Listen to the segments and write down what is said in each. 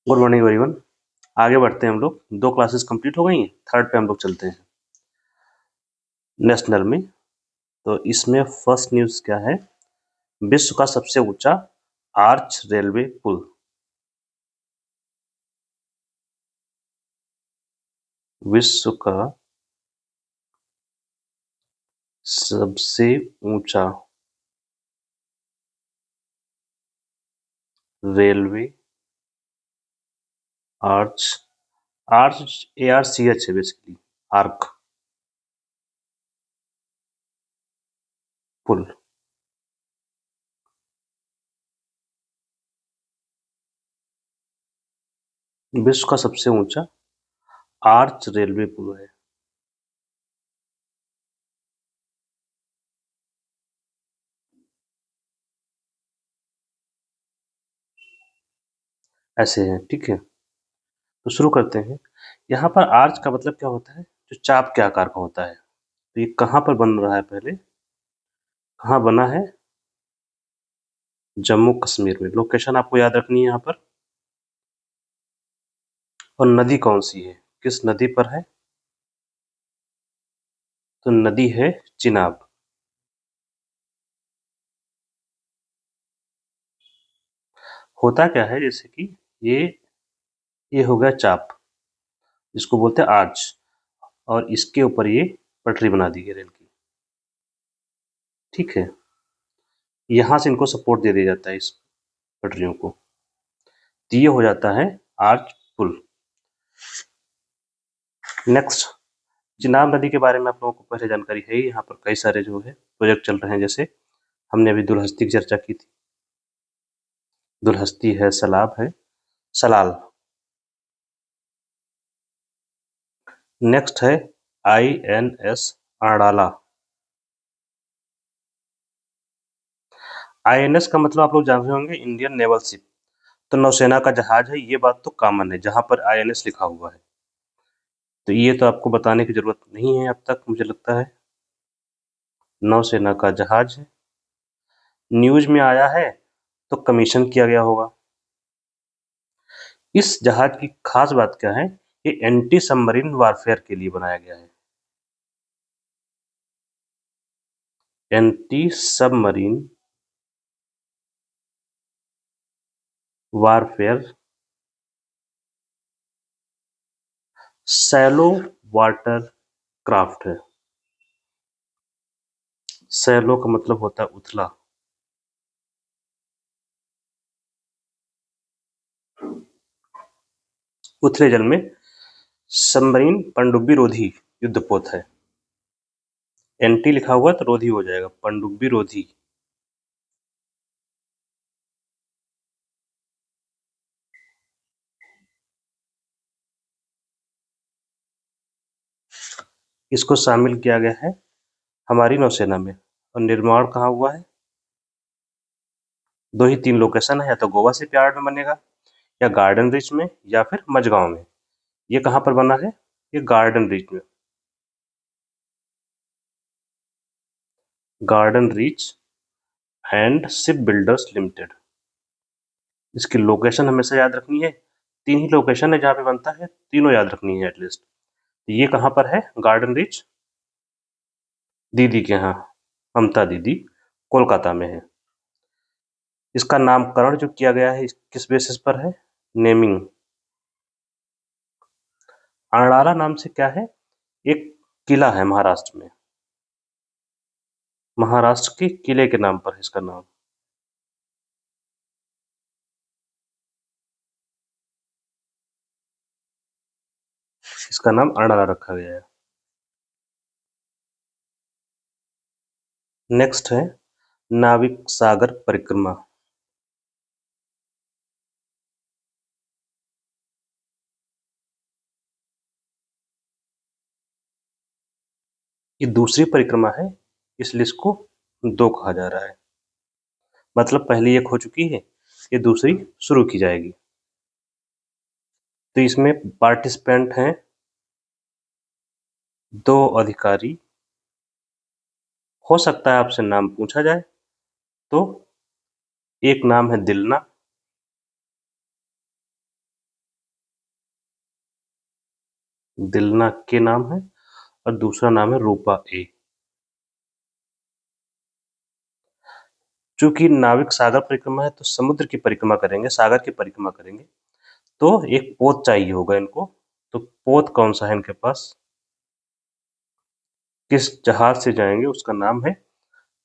Good morning everyone. आगे बढ़ते हैं हम लोग। 2 क्लासेस कंप्लीट हो गई हैं, थर्ड पे हम लोग चलते हैं नेशनल में। तो इसमें फर्स्ट न्यूज़ क्या है? विश्व का सबसे ऊंचा आर्च रेलवे पुल। विश्व का सबसे ऊंचा रेलवे आर्च, आर्च ARCH है बेसिकली, आर्क पुल। विश्व का सबसे ऊंचा आर्च रेलवे पुल है। ऐसे हैं, ठीक है। तो शुरू करते हैं। यहाँ पर आर्च का मतलब क्या होता है? जो चाप के आकार का होता है। तो ये कहाँ पर बन रहा है? पहले कहाँ बना है? जम्मू कश्मीर में। लोकेशन आपको याद रखनी है यहाँ पर। और नदी कौन सी है, किस नदी पर है? तो नदी है चिनाब। होता क्या है, जैसे कि ये हो गया चाप, जिसको बोलते हैं आर्च, और इसके ऊपर ये पटरी बना दी गई रेल की, ठीक है। यहाँ से इनको सपोर्ट दे दिया जाता है इस पटरियों को, तो ये हो जाता है आर्च पुल। नेक्स्ट, चिनाब नदी के बारे में आप लोगों को पहले जानकारी है ही। यहाँ पर कई सारे जो है प्रोजेक्ट चल रहे हैं, जैसे हमने अभी दुलहस्ती की चर्चा की थी। दुलहस्ती है, सलाब है, सलाल। नेक्स्ट है INS अड़ाला। INS का मतलब आप लोग जान रहे होंगे, इंडियन नेवल शिप। तो नौसेना का जहाज है, ये बात तो कॉमन है जहां पर INS लिखा हुआ है। तो ये तो आपको बताने की जरूरत नहीं है अब तक, मुझे लगता है। नौसेना का जहाज है, न्यूज में आया है तो कमीशन किया गया होगा। इस जहाज की खास बात क्या है? ये एंटी सबमरीन वारफेयर के लिए बनाया गया है। Anti submarine warfare, shallow water craft है। सैलो का मतलब होता है उथला। उथले जल में सबमरीन पनडुब्बी रोधी युद्धपोत है। एंटी लिखा हुआ तो रोधी हो जाएगा, पनडुब्बी रोधी। इसको शामिल किया गया है हमारी नौसेना में। और निर्माण कहाँ हुआ है? 2 ही 3 लोकेशन है, या तो गोवा शिपयार्ड में बनेगा, या गार्डन रीच में, या फिर मझगांव में। ये कहाँ पर बना है? ये गार्डन रीच में। Garden reach and ship builders limited. इसकी लोकेशन हमेशा याद रखनी है। 3 ही लोकेशन है जहाँ पे बनता है, तीनों याद रखनी है एटलीस्ट। ये कहाँ पर है? गार्डन रीच दीदी के यहाँ, ममता दीदी, कोलकाता में है। इसका नामकरण जो किया गया है किस बेसिस पर है? नेमिंग। अरणाला नाम से क्या है? एक किला है महाराष्ट्र में। महाराष्ट्र के किले के नाम पर है इसका नाम। इसका नाम अरणाला रखा गया है। नेक्स्ट है नाविक सागर परिक्रमा। ये दूसरी परिक्रमा है, इसलिए इसको 2 कहा जा रहा है। मतलब पहली एक हो चुकी है, ये दूसरी शुरू की जाएगी। तो इसमें पार्टिसिपेंट हैं 2 अधिकारी। हो सकता है आपसे नाम पूछा जाए, तो एक नाम है दिलना, दिलना के नाम है और दूसरा नाम है रूपा ए। चूंकि नाविक सागर परिक्रमा है तो समुद्र की परिक्रमा करेंगे, सागर की परिक्रमा करेंगे, तो एक पोत चाहिए होगा इनको। तो पोत कौन सा है इनके पास, किस जहाज से जाएंगे, उसका नाम है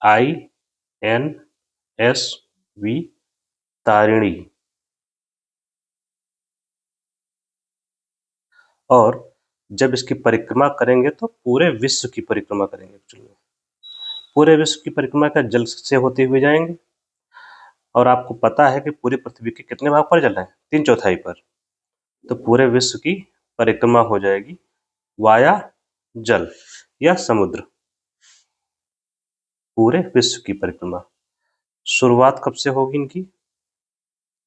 INSV तारिणी। और जब इसकी परिक्रमा करेंगे तो पूरे विश्व की परिक्रमा करेंगे। एक्चुअली पूरे विश्व की परिक्रमा का जल से होते हुए जाएंगे। और आपको पता है कि पूरी पृथ्वी के कितने भाग पर जल है, 3/4 पर। तो पूरे विश्व की परिक्रमा हो जाएगी वाया जल या समुद्र, पूरे विश्व की परिक्रमा। शुरुआत कब से होगी इनकी,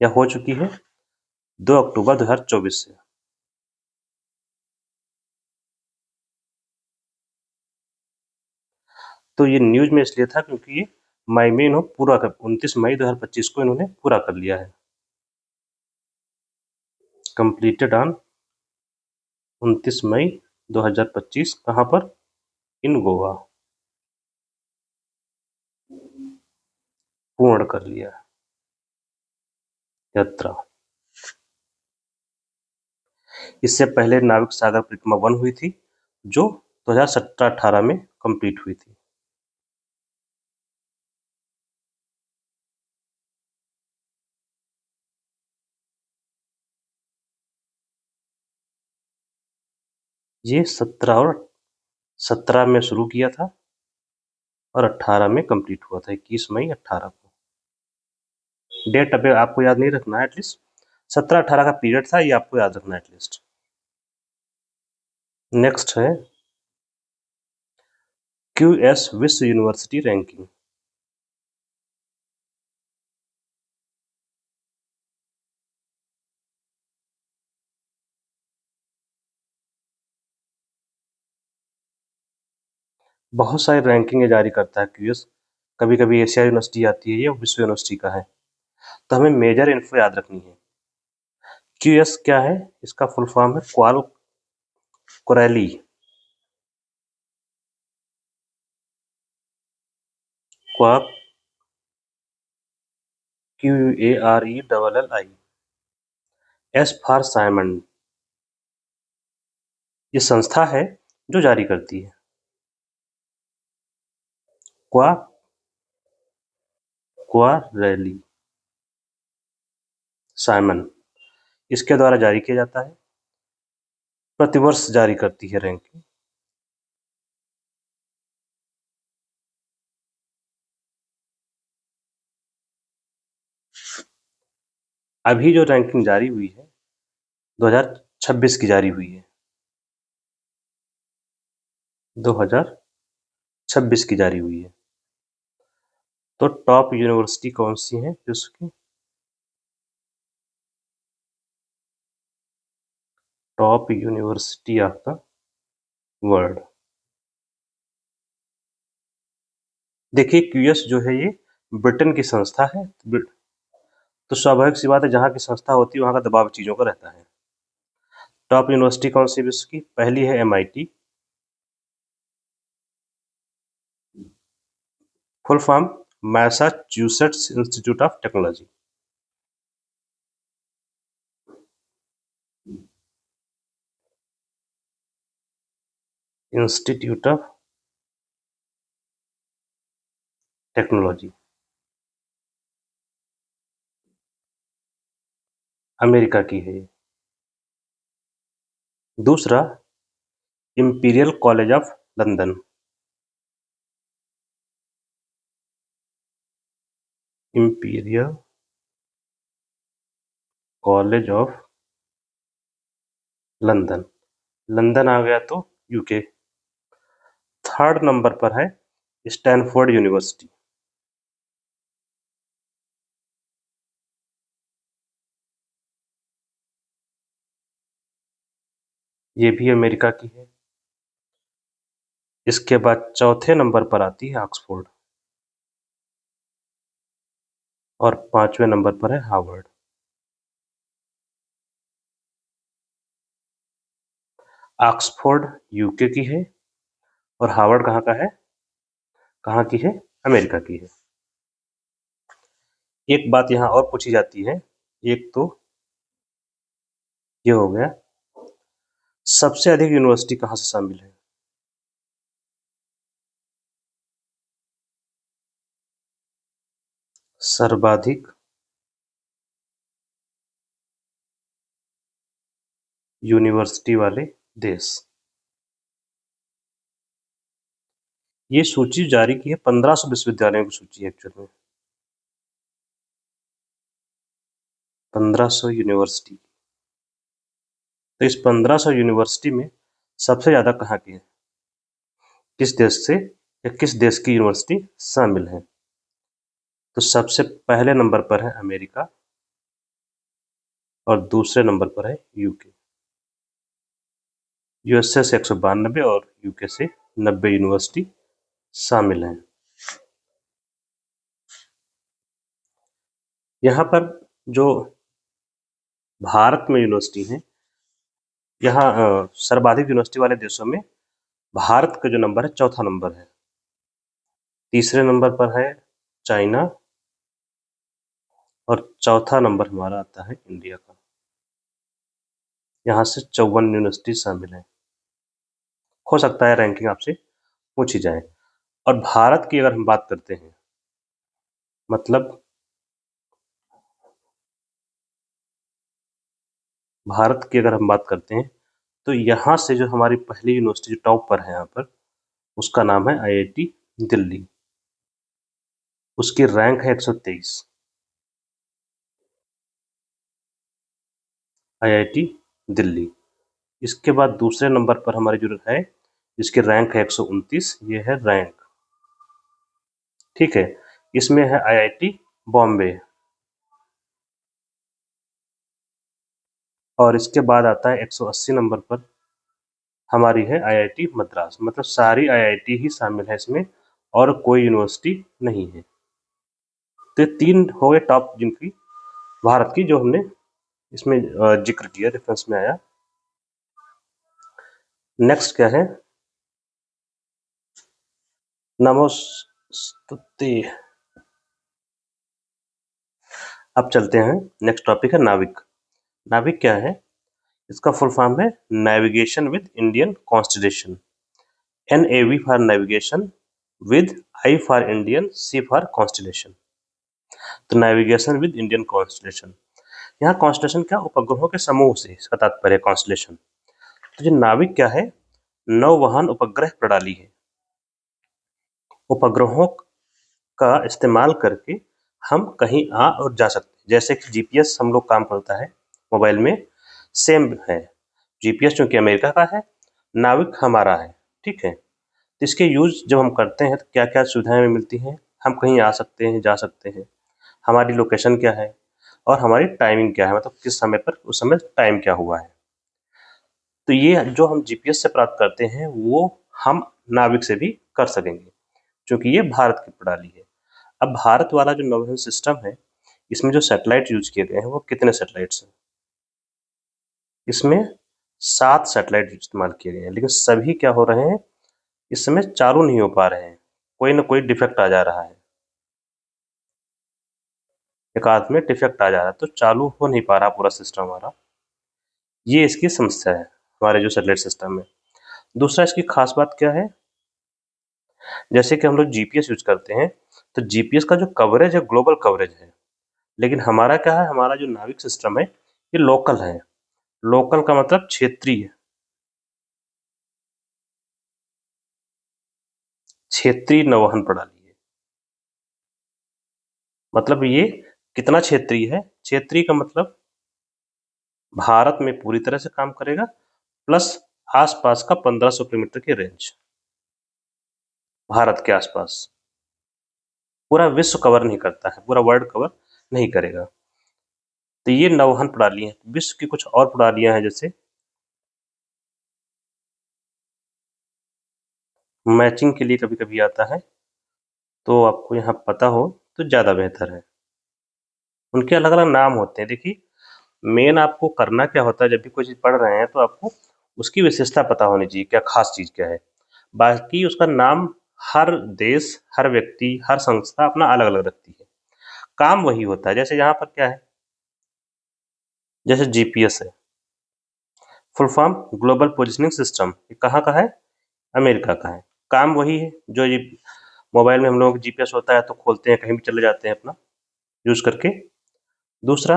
या हो चुकी है, 2 अक्टूबर 2024 से। तो ये न्यूज में इसलिए था क्योंकि ये मई में इन्होंने पूरा कर 29 मई 2025 को इन्होंने पूरा कर लिया है। कंप्लीटेड ऑन 29 मई 2025, कहाँ पर, इन गोवा, पूर्ण कर लिया यात्रा। इससे पहले नाविक सागर परिक्रमा 1 हुई थी जो 2017-18 में कंप्लीट हुई थी। ये 17 में शुरू किया था और 18 में कंप्लीट हुआ था, 21 मई 18 को। डेट अभी आपको याद नहीं रखना है, एटलीस्ट 17-18 का पीरियड था, ये आपको याद रखना है एटलीस्ट। नेक्स्ट है QS विश्व यूनिवर्सिटी रैंकिंग। बहुत सारी रैंकिंग जारी करता है QS। कभी कभी एशिया यूनिवर्सिटी आती है, ये विश्व यूनिवर्सिटी का है। तो हमें मेजर इन्फो याद रखनी है। QS क्या है, इसका फुल फॉर्म है क्वाल कोरेली, क्वा QUARELLI, S फॉर साइमन। ये संस्था है जो जारी करती है। क्वा क्वारेली साइमन, इसके द्वारा जारी किया जाता है, प्रतिवर्ष जारी करती है रैंकिंग। अभी जो रैंकिंग जारी हुई है 2026 की जारी हुई है, 2026 की जारी हुई है। तो टॉप यूनिवर्सिटी कौन सी है विश्व की, top university of the world. देखिए QS जो है ये ब्रिटेन की संस्था है, तो स्वाभाविक सी बात है, जहाँ की संस्था होती है वहाँ का दबाव चीज़ों का रहता है। टॉप यूनिवर्सिटी कौन सी विश्व की, पहली है MIT, full form Massachusetts Institute of Technology. Institute of Technology, America की है ये। दूसरा Imperial College of London, Imperial College of London, London आ गया तो UK। थर्ड नंबर पर है स्टैनफोर्ड यूनिवर्सिटी, ये भी अमेरिका की है। इसके बाद चौथे नंबर पर आती है ऑक्सफोर्ड और 5वें नंबर पर है हार्वर्ड। ऑक्सफोर्ड यूके की है और हार्वर्ड कहाँ का है, कहाँ की है, अमेरिका की है। एक बात यहाँ और पूछी जाती है, एक तो ये हो गया, सबसे अधिक यूनिवर्सिटी कहाँ से शामिल है? सर्वाधिक यूनिवर्सिटी वाले देश, ये सूची जारी की है 1500 विश्वविद्यालयों की सूची एक्चुअल में, 1500 यूनिवर्सिटी। तो इस 1500 यूनिवर्सिटी में सबसे ज़्यादा कहाँ की है, किस देश से या किस देश की यूनिवर्सिटी शामिल है? तो सबसे पहले नंबर पर है अमेरिका और दूसरे नंबर पर है यूके। यूएसए से 192 और यूके से 90 यूनिवर्सिटी शामिल हैं। यहाँ पर जो भारत में यूनिवर्सिटी है, यहाँ सर्वाधिक यूनिवर्सिटी वाले देशों में भारत का जो नंबर है चौथा नंबर है। तीसरे नंबर पर है चाइना और चौथा नंबर हमारा आता है इंडिया का। यहाँ से 54 यूनिवर्सिटी शामिल है। हो सकता है रैंकिंग आपसे पूछी जाए। और भारत की अगर हम बात करते हैं, मतलब भारत की अगर हम बात करते हैं, तो यहाँ से जो हमारी पहली यूनिवर्सिटी जो टॉप पर है यहाँ पर, उसका नाम है आईआईटी दिल्ली। उसकी रैंक है 123। आईआईटी दिल्ली। इसके बाद दूसरे नंबर पर हमारी जो है, जिसकी रैंक है 129, ये है रैंक, ठीक है। इसमें है आईआईटी बॉम्बे और इसके बाद आता है 180 नंबर पर हमारी है आईआईटी मद्रास। मतलब सारी आईआईटी ही शामिल है इसमें और कोई यूनिवर्सिटी नहीं है। तो ये 3 हो गए टॉप जिनकी भारत की, जो हमने इसमें जिक्र किया, रेफरेंस में आया। नेक्स्ट क्या है, नमोस्तुते। अब चलते हैं, नेक्स्ट टॉपिक है नाविक। नाविक क्या है, इसका फुल फॉर्म है navigation with Indian constellation. NAV for navigation, with I for Indian, C for constellation. तो नेविगेशन विद इंडियन कॉन्स्टिलेशन, यहाँ कॉन्स्टिलेशन क्या, उपग्रहों के समूह से इसका तात्पर्य कॉन्स्टिलेशन। तो जो नाविक क्या है, नौवहन उपग्रह प्रणाली है। उपग्रहों का इस्तेमाल करके हम कहीं आ और जा सकते हैं। जैसे कि जीपीएस हम लोग काम करता है मोबाइल में, सेम है। जीपीएस चूंकि अमेरिका का है, नाविक हमारा है, ठीक है। तो इसके यूज जब हम करते हैं तो क्या क्या सुविधाएं हमें मिलती हैं, हम कहीं आ सकते हैं, जा सकते हैं, हमारी लोकेशन क्या है और हमारी टाइमिंग क्या है, मतलब किस समय पर उस समय टाइम क्या हुआ है। तो ये जो हम जीपीएस से प्राप्त करते हैं वो हम नाविक से भी कर सकेंगे, क्योंकि ये भारत की प्रणाली है। अब भारत वाला जो नौवहन सिस्टम है, इसमें जो सैटेलाइट यूज किए गए हैं वो कितने सैटेलाइट्स हैं, इसमें 7 सैटेलाइट इस्तेमाल किए गए हैं। लेकिन सभी क्या हो रहे हैं, इस समय चालू नहीं हो पा रहे हैं, कोई ना कोई डिफेक्ट आ जा रहा है, एक आध में डिफेक्ट आ जा रहा है, तो चालू हो नहीं पा रहा पूरा सिस्टम हमारा। ये इसकी समस्या है हमारे जो सैटेलाइट सिस्टम में। दूसरा इसकी खास बात क्या है, जैसे कि हम लोग जीपीएस यूज करते हैं, तो जीपीएस का जो कवरेज है ग्लोबल कवरेज है, लेकिन हमारा क्या है, हमारा जो नाविक सिस्टम है ये लोकल है। लोकल का मतलब क्षेत्रीय, क्षेत्रीय नौवहन प्रणाली है। मतलब ये कितना क्षेत्रीय है, क्षेत्रीय का मतलब भारत में पूरी तरह से काम करेगा, प्लस आसपास का 1500 किलोमीटर की रेंज, भारत के आसपास। पूरा विश्व कवर नहीं करता है, पूरा वर्ल्ड कवर नहीं करेगा। तो ये नौवहन प्रणाली है। विश्व की कुछ और प्रणालियां हैं, जैसे मैचिंग के लिए कभी कभी आता है, तो आपको यहाँ पता हो तो ज़्यादा बेहतर है। उनके अलग अलग नाम होते हैं। देखिए, मेन आपको करना क्या होता है, जब भी कोई चीज़ पढ़ रहे हैं तो आपको उसकी विशेषता पता होनी चाहिए, क्या खास चीज़ क्या है। बाकी उसका नाम हर देश, हर व्यक्ति, हर संस्था अपना अलग-अलग रखती है। काम वही होता है, जैसे यहाँ पर क्या है, जैसे जीपीएस है, full form global positioning system, ये कहाँ का है? अमेरिका का है। काम वही है, जो ये मोबाइल में हम लोगों को जीपीएस होता है तो खोलते हैं, कहीं भी चले जाते हैं अपना यूज़ करके। दूसरा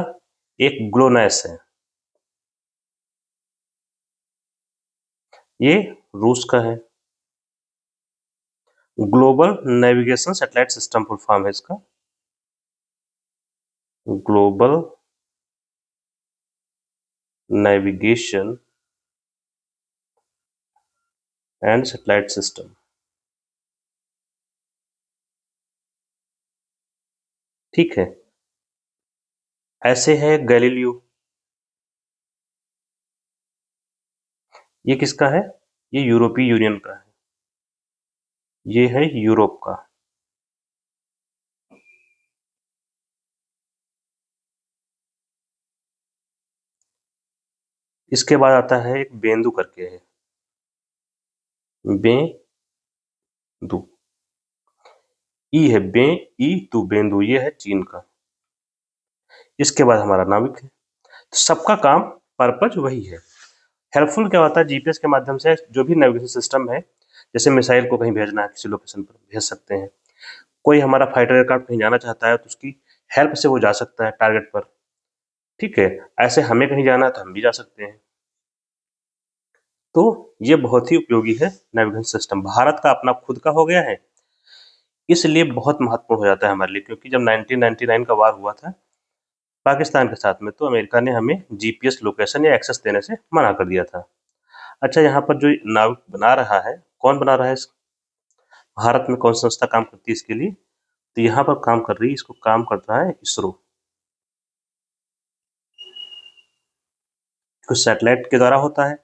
एक ग्लोनास है, ये रूस का है। Global navigation satellite system full form है इसका, global navigation and satellite system. ठीक है। ऐसे है गैलीलियो, ये किसका है? ये यूरोपीय यूनियन का है, ये है यूरोप का। इसके बाद आता है एक बेंदु करके है, बेंदु, ई है बे ई तू बेंदु, ये है चीन का। इसके बाद हमारा नाविक है। तो सबका काम पर्पज वही है। हेल्पफुल क्या होता है? जीपीएस के माध्यम से जो भी नेविगेशन सिस्टम है, जैसे मिसाइल को कहीं भेजना है, किसी लोकेशन पर भेज सकते हैं। कोई हमारा फाइटर एयरक्राफ्ट कहीं जाना चाहता है तो उसकी हेल्प से वो जा सकता है टारगेट पर। ठीक है, ऐसे हमें कहीं जाना है तो हम भी जा सकते हैं। तो ये बहुत ही उपयोगी है नेविगेशन सिस्टम। भारत का अपना खुद का हो गया है, इसलिए बहुत महत्वपूर्ण हो जाता है हमारे लिए, क्योंकि जब 1999 का वार हुआ था पाकिस्तान के साथ में, तो अमेरिका ने हमें जीपीएस लोकेशन या एक्सेस देने से मना कर दिया था। अच्छा, यहाँ पर जो नाविक बना रहा है, कौन बना रहा है? भारत में कौन संस्था काम करती है इसके लिए? तो यहाँ पर काम कर रही है, इसको काम कर रहा है इसरो। कुछ सैटेलाइट के द्वारा होता है।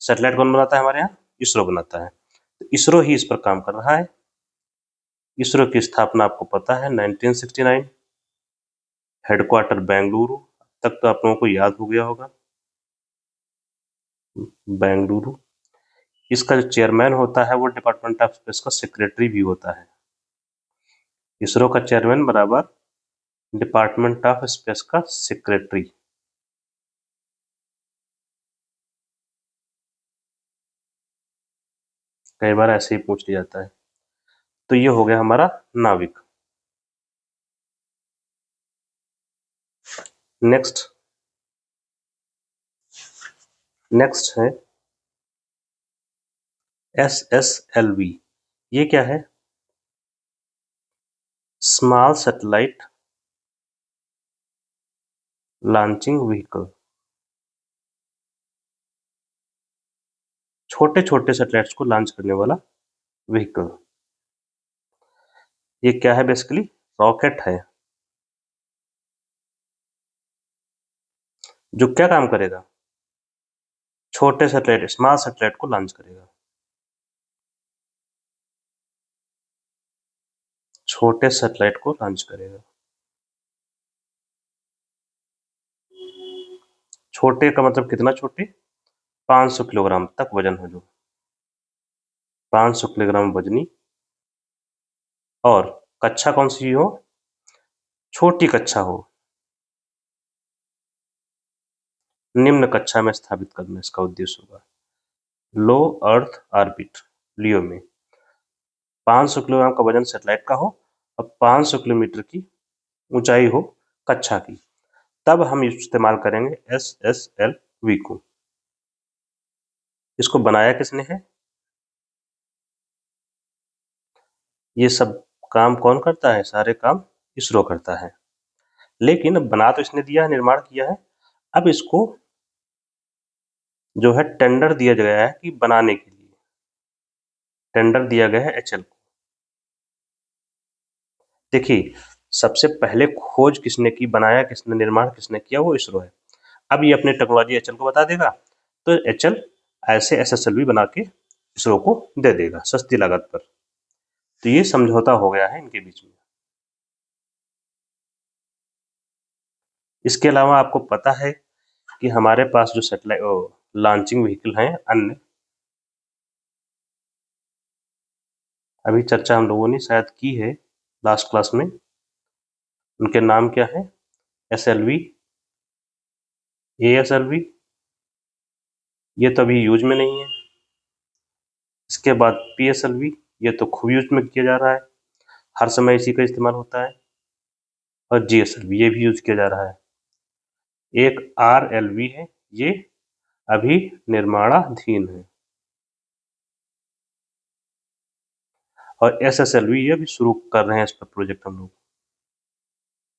सैटेलाइट कौन बनाता है हमारे यहाँ? इसरो बनाता है। तो इसरो ही इस पर काम कर रहा है। इसरो की स्थापना आपको पता है 1969, हेडक्वार्टर बेंगलुरु, तक तो आप लोगों को याद हो गया होगा, बेंगलुरु। इसका जो चेयरमैन होता है वो डिपार्टमेंट ऑफ स्पेस का सेक्रेटरी भी होता है। इसरो का चेयरमैन बराबर डिपार्टमेंट ऑफ स्पेस का सेक्रेटरी। कई बार ऐसे ही पूछ लिया जाता है। तो ये हो गया हमारा नाविक। नेक्स्ट है SSLV। ये क्या है? Small satellite launching vehicle. छोटे छोटे सैटेलाइट्स को लॉन्च करने वाला व्हीकल। ये क्या है? बेसिकली रॉकेट है, जो क्या काम करेगा? छोटे सैटेलाइट, स्मॉल सैटेलाइट को लॉन्च करेगा। छोटे सैटेलाइट को लॉन्च करेगा। छोटे का मतलब कितना छोटे? 500 किलोग्राम तक वजन हो, जो 500 किलोग्राम वजनी, और कक्षा कौन सी हो? छोटी कक्षा हो, निम्न कक्षा में स्थापित करना इसका उद्देश्य होगा। लो अर्थ ऑर्बिट, लियो में 500 किलोग्राम का वजन सैटेलाइट का हो और 500 किलोमीटर की ऊंचाई हो कक्षा की, तब हम इस्तेमाल करेंगे SSLV को। इसको बनाया किसने है? ये सब काम कौन करता है? सारे काम इसरो करता है। लेकिन बना तो इसने दिया है, निर्माण किया है। अब इसको जो है टेंडर दिया गया है कि बनाने के लिए टेंडर दिया गया है HAL को। देखिए, सबसे पहले खोज किसने की, बनाया किसने, निर्माण किसने किया? वो इसरो है। अब ये अपनी टेक्नोलॉजी HAL को बता देगा, तो HAL ऐसे SSLV बना के इसरो को दे देगा सस्ती लागत पर। तो ये समझौता हो गया है इनके बीच में। इसके अलावा आपको पता है कि हमारे पास जो सैटेलाइट लॉन्चिंग व्हीकल हैं अन्य। अभी चर्चा हम लोगों ने शायद की है लास्ट क्लास में। उनके नाम क्या है? SLV, ASLV, ये तो अभी यूज में नहीं है। इसके बाद PSLV, ये तो खूब यूज में किया जा रहा है, हर समय इसी का इस्तेमाल होता है। और GSLV, ये भी यूज किया जा रहा है। एक RLV है, ये अभी निर्माणाधीन है। और SSLV, ये अभी शुरू कर रहे हैं इस पर प्रोजेक्ट हम लोग।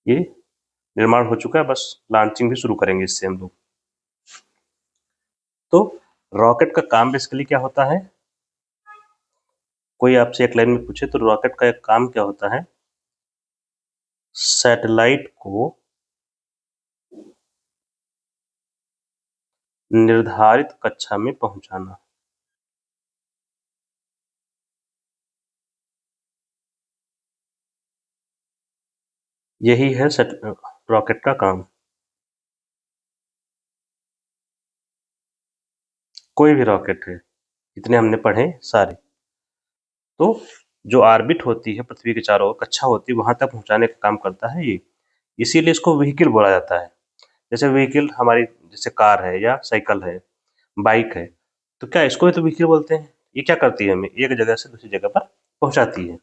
ये निर्माण हो चुका है, बस लॉन्चिंग भी शुरू करेंगे इससे हम लोग। तो रॉकेट का काम बेसिकली क्या होता है? कोई आपसे एक लाइन में पूछे तो रॉकेट का एक काम क्या होता है? सैटेलाइट को निर्धारित कक्षा में पहुंचाना। यही है रॉकेट का काम। कोई भी रॉकेट है, जितने हमने पढ़े सारे, तो जो ऑर्बिट होती है पृथ्वी के चारों ओर, कक्षा होती है, वहां तक पहुंचाने का काम करता है ये। इसीलिए इसको व्हीकल बोला जाता है। जैसे व्हीकल हमारी, जैसे कार है या साइकिल है, बाइक है, तो क्या इसको भी तो व्हीकल बोलते हैं? ये क्या करती है? हमें एक जगह से दूसरी जगह पर पहुंचाती है।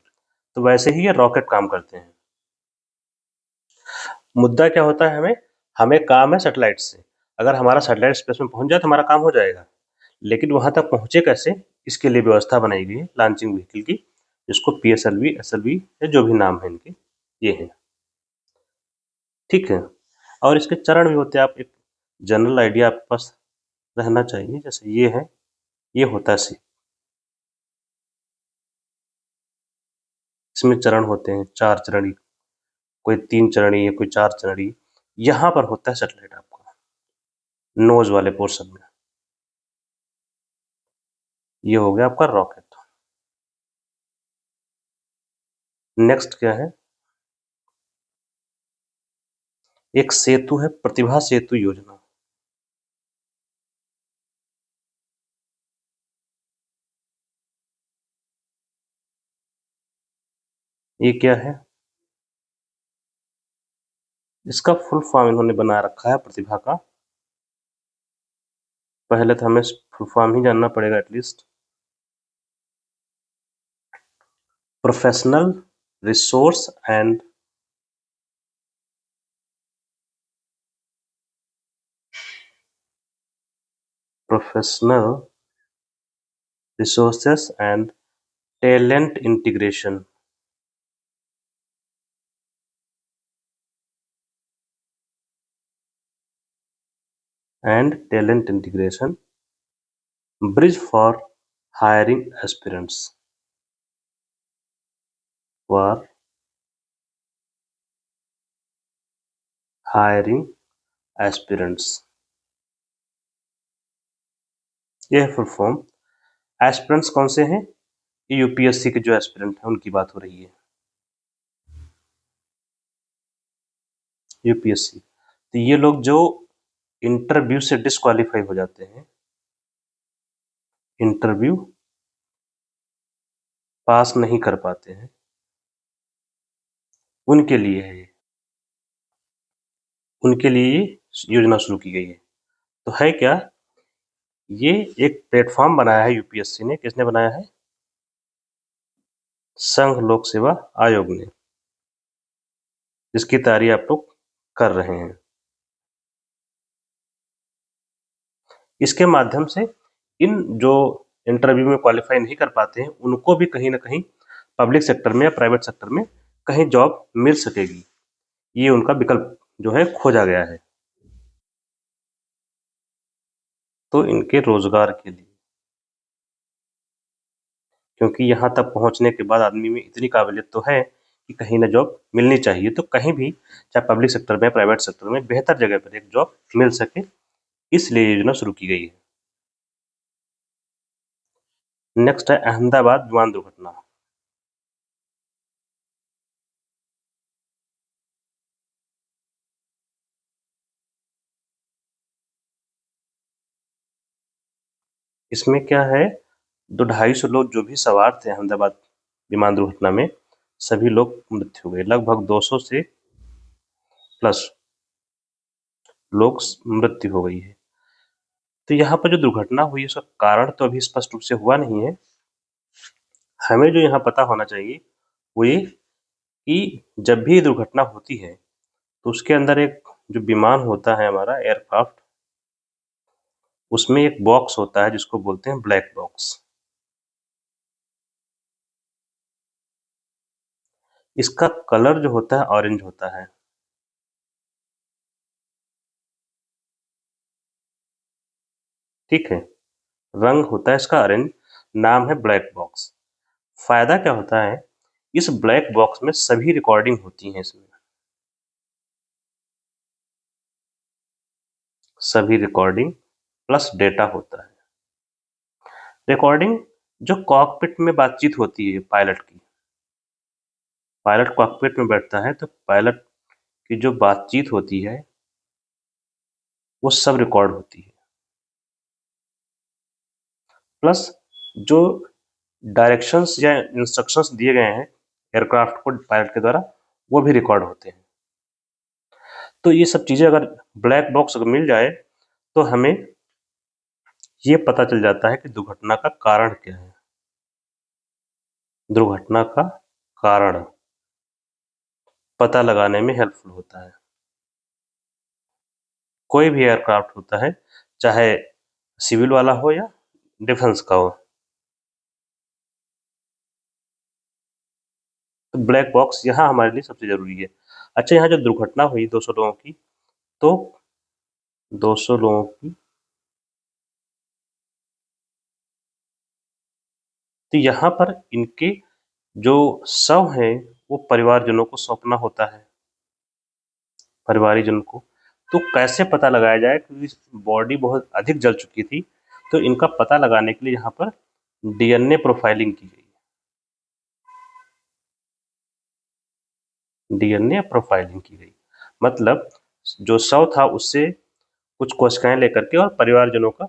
तो वैसे ही ये रॉकेट काम करते हैं। मुद्दा क्या होता है? हमें हमें काम है सैटेलाइट से। अगर हमारा सैटेलाइट स्पेस में पहुंच जाए तो हमारा काम हो जाएगा, लेकिन वहां तक पहुंचे कैसे, इसके लिए व्यवस्था बनाई गई है लॉन्चिंग व्हीकल की, जिसको PSLV, SLV या जो भी नाम है इनके, ये है। ठीक है। और इसके चरण भी होते हैं, आप एक जनरल आइडिया आपके पास रहना चाहिए। जैसे ये है, ये होता है सी, इसमें चरण होते हैं 4 चरणी, कोई 3 चरणी है, कोई 4 चरणी। यहाँ पर होता है सैटेलाइट आपका नोज वाले पोर्शन में। ये हो गया आपका रॉकेट। नेक्स्ट क्या है? एक सेतु है, प्रतिभा सेतु योजना। ये क्या है? इसका फुल फॉर्म इन्होंने बना रखा है प्रतिभा का। पहले तो हमें फुल फॉर्म ही जानना पड़ेगा at least. Professional resource and professional resources and talent integration. And talent integration bridge for hiring aspirants, for hiring aspirants, ये है फुल फॉर्म। एस्पिरेंट्स कौन से हैं? ये UPSC के जो एस्पिरेंट हैं उनकी बात हो रही है। UPSC, तो ये लोग जो इंटरव्यू से डिस्क्वालीफाई हो जाते हैं, इंटरव्यू पास नहीं कर पाते हैं, उनके लिए है ये, उनके लिए ये योजना शुरू की गई है। तो है क्या? ये एक प्लेटफॉर्म बनाया है UPSC ने। किसने बनाया है? संघ लोक सेवा आयोग ने, जिसकी तैयारी आप लोग कर रहे हैं। इसके माध्यम से इन जो इंटरव्यू में क्वालिफाई नहीं कर पाते हैं, उनको भी कहीं ना कहीं पब्लिक सेक्टर में या प्राइवेट सेक्टर में कहीं जॉब मिल सकेगी। ये उनका विकल्प जो है खोजा गया है, तो इनके रोजगार के लिए। क्योंकि यहाँ तक पहुँचने के बाद आदमी में इतनी काबिलियत तो है कि कहीं ना जॉब मिलनी चाहिए, तो कहीं भी चाहे पब्लिक सेक्टर में, प्राइवेट सेक्टर में, बेहतर जगह पर एक जॉब मिल सके, इसलिए योजना शुरू की गई है। नेक्स्ट है अहमदाबाद विमान दुर्घटना। इसमें क्या है, 200-250 लोग जो भी सवार थे अहमदाबाद विमान दुर्घटना में, सभी लोग मृत्यु हो गए। लगभग 200 से प्लस लोग मृत्यु हो गई है। तो यहाँ पर जो दुर्घटना हुई है उसका कारण तो अभी स्पष्ट रूप से हुआ नहीं है। हमें जो यहाँ पता होना चाहिए वो ये कि जब भी दुर्घटना होती है तो उसके अंदर एक जो विमान होता है हमारा एयरक्राफ्ट, उसमें एक बॉक्स होता है जिसको बोलते हैं ब्लैक बॉक्स। इसका कलर जो होता है ऑरेंज होता है। ठीक है, रंग होता है इसका ऑरेंज, नाम है ब्लैक बॉक्स। फायदा क्या होता है, इस ब्लैक बॉक्स में सभी रिकॉर्डिंग होती हैं। इसमें सभी रिकॉर्डिंग प्लस डेटा होता है। रिकॉर्डिंग जो कॉकपिट में बातचीत होती है पायलट की, पायलट कॉकपिट में बैठता है तो पायलट की जो बातचीत होती है वो सब रिकॉर्ड होती है। प्लस जो डायरेक्शंस या इंस्ट्रक्शंस दिए गए हैं एयरक्राफ्ट को पायलट के द्वारा, वो भी रिकॉर्ड होते हैं। तो ये सब चीज़ें अगर ब्लैक बॉक्स अगर मिल जाए तो हमें ये पता चल जाता है कि दुर्घटना का कारण क्या है। दुर्घटना का कारण पता लगाने में हेल्पफुल होता है। कोई भी एयरक्राफ्ट होता है, चाहे सिविल वाला हो या डिफेंस का हो, तो ब्लैक बॉक्स यहाँ हमारे लिए सबसे ज़रूरी है। अच्छा, यहाँ जो दुर्घटना हुई 200 लोगों की, तो 200 लोगों की, तो यहाँ पर इनके जो शव हैं वो परिवारजनों को सौंपना होता है, परिवारीजन को। तो कैसे पता लगाया जाए, क्योंकि बॉडी बहुत अधिक जल चुकी थी, तो इनका पता लगाने के लिए यहाँ पर डीएनए प्रोफाइलिंग की गई। डीएनए प्रोफाइलिंग की गई मतलब जो शव था उससे कुछ कोशिकाएं लेकर के और परिवारजनों का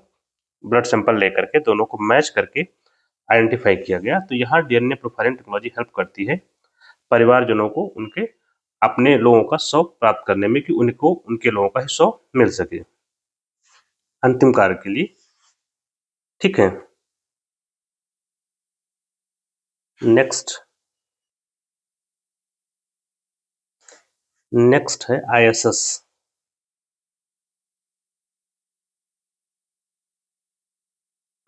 ब्लड सैंपल लेकर के दोनों को मैच करके आइडेंटिफाई किया गया। तो यहाँ डीएनए प्रोफाइलिंग टेक्नोलॉजी हेल्प करती है परिवारजनों को उनके अपने लोगों का शव प्राप्त करने में, कि उनको उनके लोगों का ही शव मिल सके अंतिम कार्य के लिए। ठीक है, नेक्स्ट नेक्स्ट है आईएसएस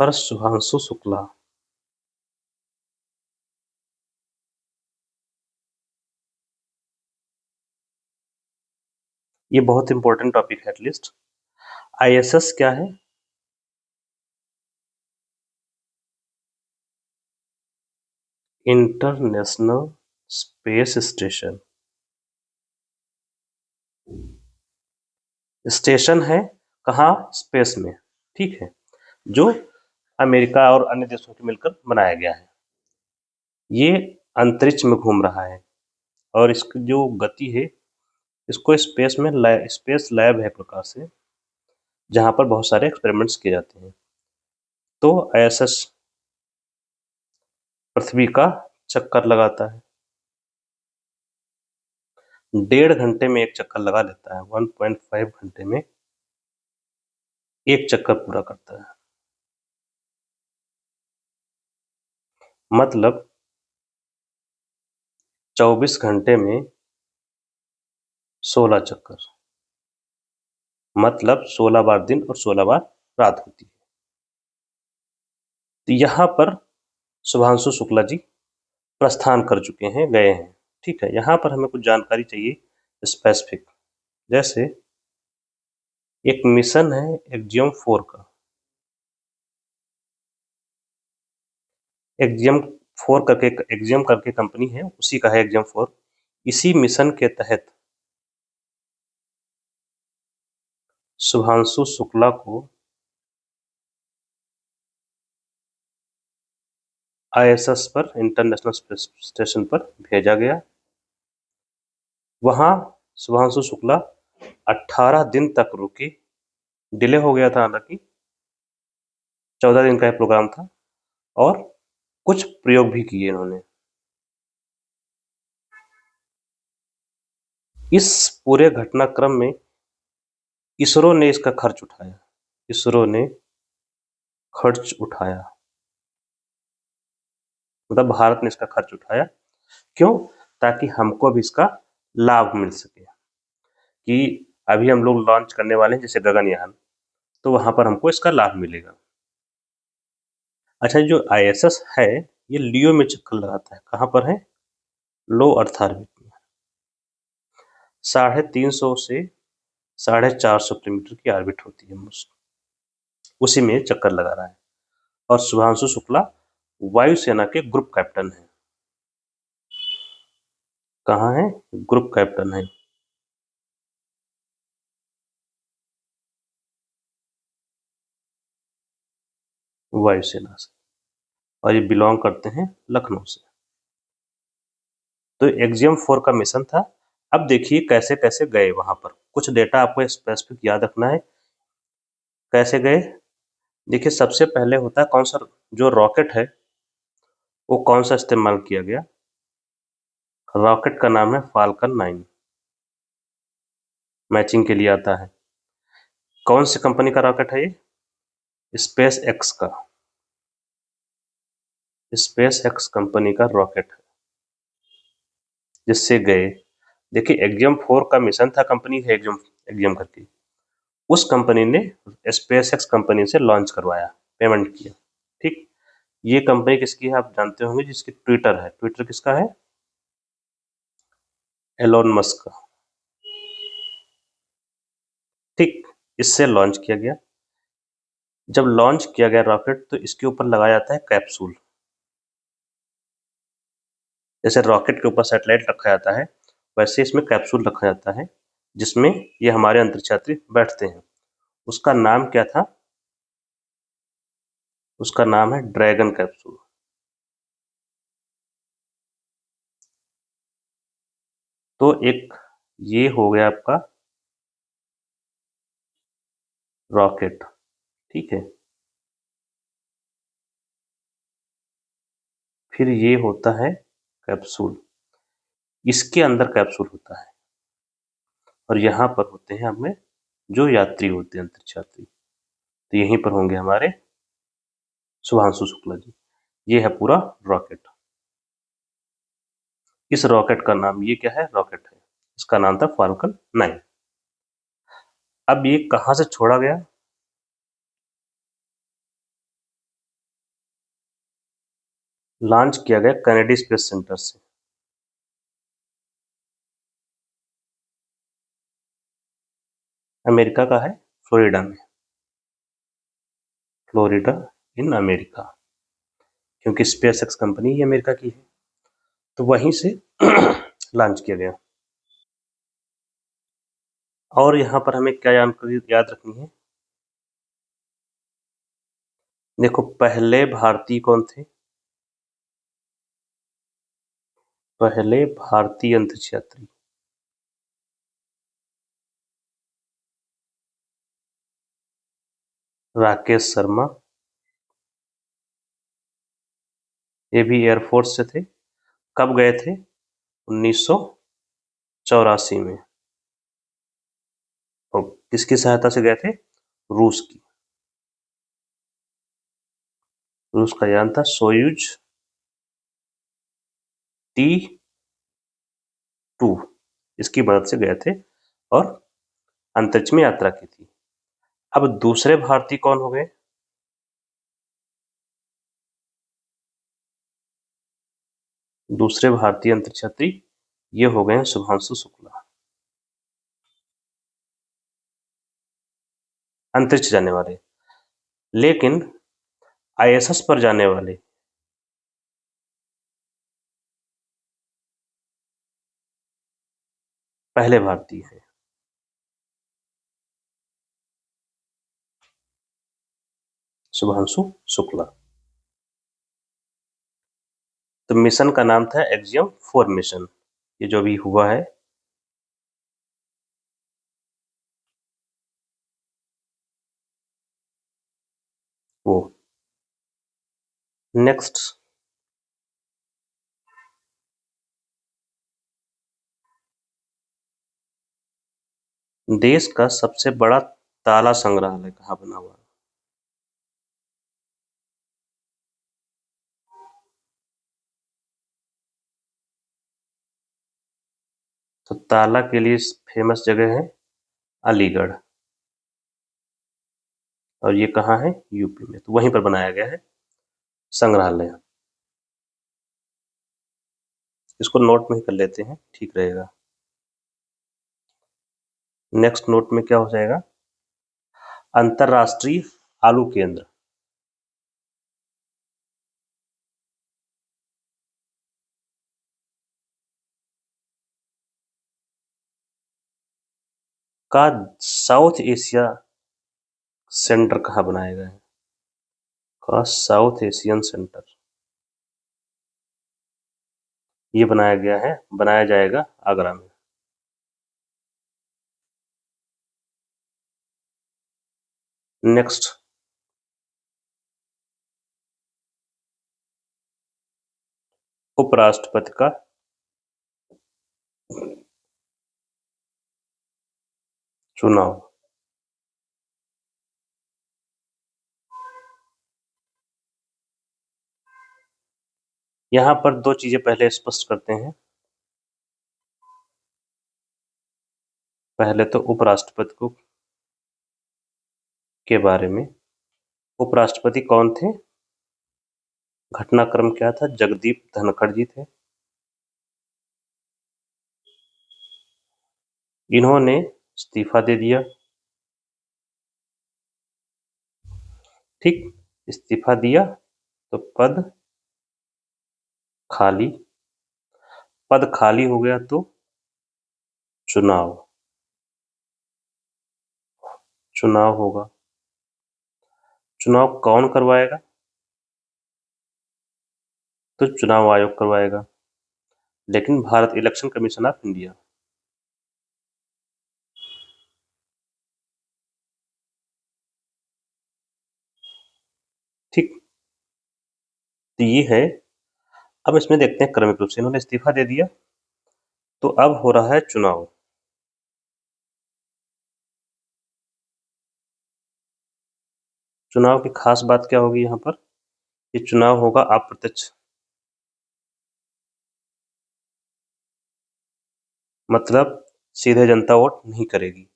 पर शुभांशु शुक्ला। ये बहुत इंपॉर्टेंट टॉपिक है एटलीस्ट। आईएसएस क्या है? International space station. स्टेशन है कहाँ? स्पेस में। ठीक है, जो अमेरिका और अन्य देशों के मिलकर बनाया गया है। ये अंतरिक्ष में घूम रहा है और इसकी जो गति है, इसको स्पेस में स्पेस लैब है एक प्रकार से, जहाँ पर बहुत सारे एक्सपेरिमेंट्स किए जाते हैं। तो आईएसएस पृथ्वी का चक्कर लगाता है, 1.5 घंटे में एक चक्कर लगा लेता है। 1.5 घंटे में एक चक्कर पूरा करता है। मतलब 24 घंटे में 16 चक्कर, मतलब 16 बार दिन और 16 बार रात होती है। तो यहाँ पर शुभांशु शुक्ला जी प्रस्थान कर चुके हैं, गए हैं। ठीक है, यहाँ पर हमें कुछ जानकारी चाहिए स्पेसिफिक। जैसे एक मिशन है एक्जियम 4 का, एक्जियम 4 करके, एक्जियम करके कंपनी है, उसी का है एक्जियम 4। इसी मिशन के तहत शुभांशु शुक्ला को आईएसएस पर, इंटरनेशनल स्पेस स्टेशन पर भेजा गया। वहाँ शुभांशु शुक्ला 18 दिन तक रुके। डिले हो गया था हालांकि, 14 दिन का ये प्रोग्राम था और कुछ प्रयोग भी किए इन्होंने। इस पूरे घटनाक्रम में इसरो ने इसका खर्च उठाया। इसरो ने खर्च उठाया, मतलब भारत ने इसका खर्च उठाया। क्यों? ताकि हमको भी इसका लाभ मिल सके कि अभी हम लोग लॉन्च करने वाले हैं जैसे गगनयान, तो वहां पर हमको इसका लाभ मिलेगा। अच्छा, जो आईएसएस है ये लियो में चक्कर लगाता है। कहाँ पर है? लो अर्थ ऑर्बिट में। 350 से 450 किलोमीटर की ऑर्बिट होती है, उसी में चक्कर लगा रहा है। और शुभांशु शुक्ला वायुसेना के ग्रुप कैप्टन है। कहाँ है? ग्रुप कैप्टन है। वायुसेना से, और ये बिलोंग करते हैं लखनऊ से। तो एक्जियम 4 का मिशन था। अब देखिए कैसे कैसे गए वहां पर। कुछ डेटा आपको स्पेसिफिक याद रखना है। कैसे गए? देखिए, सबसे पहले होता है कौन सा, जो रॉकेट है वो कौन सा इस्तेमाल किया गया? रॉकेट का नाम है फाल्कन 9। मैचिंग के लिए आता है। कौन सी कंपनी का रॉकेट है ये? स्पेस एक्स का। स्पेस एक्स कंपनी का रॉकेट है जिससे गए। देखिए, एक्जियम 4 का मिशन था, कंपनी है एक्जियम एक्जियम करके। उस कंपनी ने स्पेस एक्स कंपनी से लॉन्च करवाया, पेमेंट किया। ठीक, ये कंपनी किसकी है आप जानते होंगे, जिसकी ट्विटर है। ट्विटर किसका है? एलोन मस्क का। ठीक, इससे लॉन्च किया गया। जब लॉन्च किया गया रॉकेट तो इसके ऊपर लगाया जाता है कैप्सूल। जैसे रॉकेट के ऊपर सैटेलाइट रखा जाता है, वैसे इसमें कैप्सूल रखा जाता है जिसमें ये हमारे अंतरिक्ष यात्री बैठते हैं। उसका नाम क्या था? उसका नाम है ड्रैगन कैप्सूल। तो एक ये हो गया आपका रॉकेट। ठीक है, फिर ये होता है कैप्सूल। इसके अंदर कैप्सूल होता है और यहाँ पर होते हैं हमें जो यात्री होते हैं, अंतरिक्ष यात्री। तो यहीं पर होंगे हमारे शुभांशु शुक्ला जी। ये है पूरा रॉकेट। इस रॉकेट का नाम, ये क्या है? रॉकेट है। इसका नाम था फाल्कन 9। अब ये कहाँ से छोड़ा गया? लॉन्च किया गया कैनेडी स्पेस सेंटर से। अमेरिका का है, फ्लोरिडा में। फ्लोरिडा इन अमेरिका, क्योंकि स्पेस एक्स कंपनी ही अमेरिका की है, तो वहीं से लॉन्च किया गया। और यहाँ पर हमें क्या जानकारी याद रखनी है? देखो, पहले भारतीय कौन थे? पहले भारतीय अंतरिक्ष यात्री राकेश शर्मा। ये भी एयरफोर्स से थे। कब गए थे? 1984 में। और किसकी सहायता से गए थे? रूस की। रूस का यान था सोयूज T2। इसकी मदद से गए थे और अंतरिक्ष में यात्रा की थी। अब दूसरे भारतीय कौन हो गए? दूसरे भारतीय अंतरिक्ष यात्री ये हो गए शुभांशु शुक्ला। अंतरिक्ष जाने वाले। लेकिन आईएसएस पर जाने वाले पहले भारतीय हैं, शुभांशु शुक्ला। तो मिशन का नाम था एक्जियम 4 मिशन। ये जो भी हुआ है, वो नेक्स्ट, देश का सबसे बड़ा ताला संग्रहालय कहाँ बना हुआ है? तो ताला के लिए फेमस जगह है अलीगढ़, और ये कहाँ है? यूपी में। तो वहीं पर बनाया गया है संग्रहालय। इसको नोट में ही कर लेते हैं, ठीक रहेगा। नेक्स्ट नोट में क्या हो जाएगा? अंतरराष्ट्रीय आलू केंद्र का साउथ एशिया सेंटर कहाँ बनाया गया है? का साउथ एशियन सेंटर ये बनाया जाएगा आगरा में। नेक्स्ट, उपराष्ट्रपति का चुनाव। यहाँ पर दो चीजें पहले स्पष्ट करते हैं। पहले तो उपराष्ट्रपति को के बारे में, उपराष्ट्रपति कौन थे, घटनाक्रम क्या था, जगदीप धनखड़ जी थे। इन्होंने इस्तीफा दे दिया, ठीक, इस्तीफा दिया तो पद खाली, पद खाली हो गया तो चुनाव, चुनाव होगा। चुनाव कौन करवाएगा? तो चुनाव आयोग करवाएगा, लेकिन Bharat election commission of India. ठीक, तो ये है। अब इसमें देखते हैं क्रमिक रूप से, इन्होंने इस्तीफा दे दिया तो अब हो रहा है चुनाव। चुनाव की खास बात क्या होगी यहाँ पर? ये चुनाव होगा अप्रत्यक्ष, मतलब सीधे जनता वोट नहीं करेगी।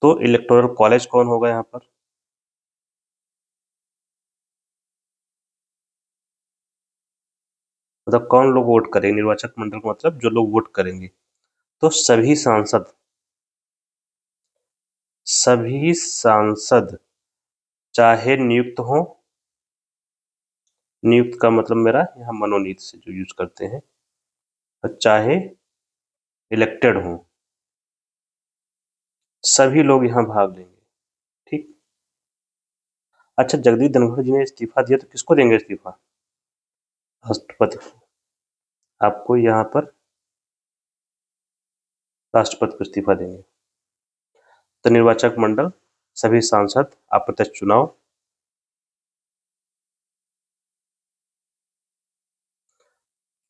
तो इलेक्टोरल कॉलेज कौन होगा यहाँ पर? मतलब कौन लोग वोट करेंगे? निर्वाचक मंडल का मतलब जो लोग वोट करेंगे। तो सभी सांसद चाहे नियुक्त हो, नियुक्त का मतलब मेरा यहाँ मनोनीत से जो यूज करते हैं, और चाहे इलेक्टेड हो, सभी लोग यहाँ भाग लेंगे। ठीक। अच्छा, जगदीप धनखड़ जी ने इस्तीफा दिया तो किसको देंगे इस्तीफा? राष्ट्रपति को। आपको यहाँ पर राष्ट्रपति को इस्तीफा देंगे। तो निर्वाचक मंडल, सभी सांसद, अप्रत्यक्ष चुनाव,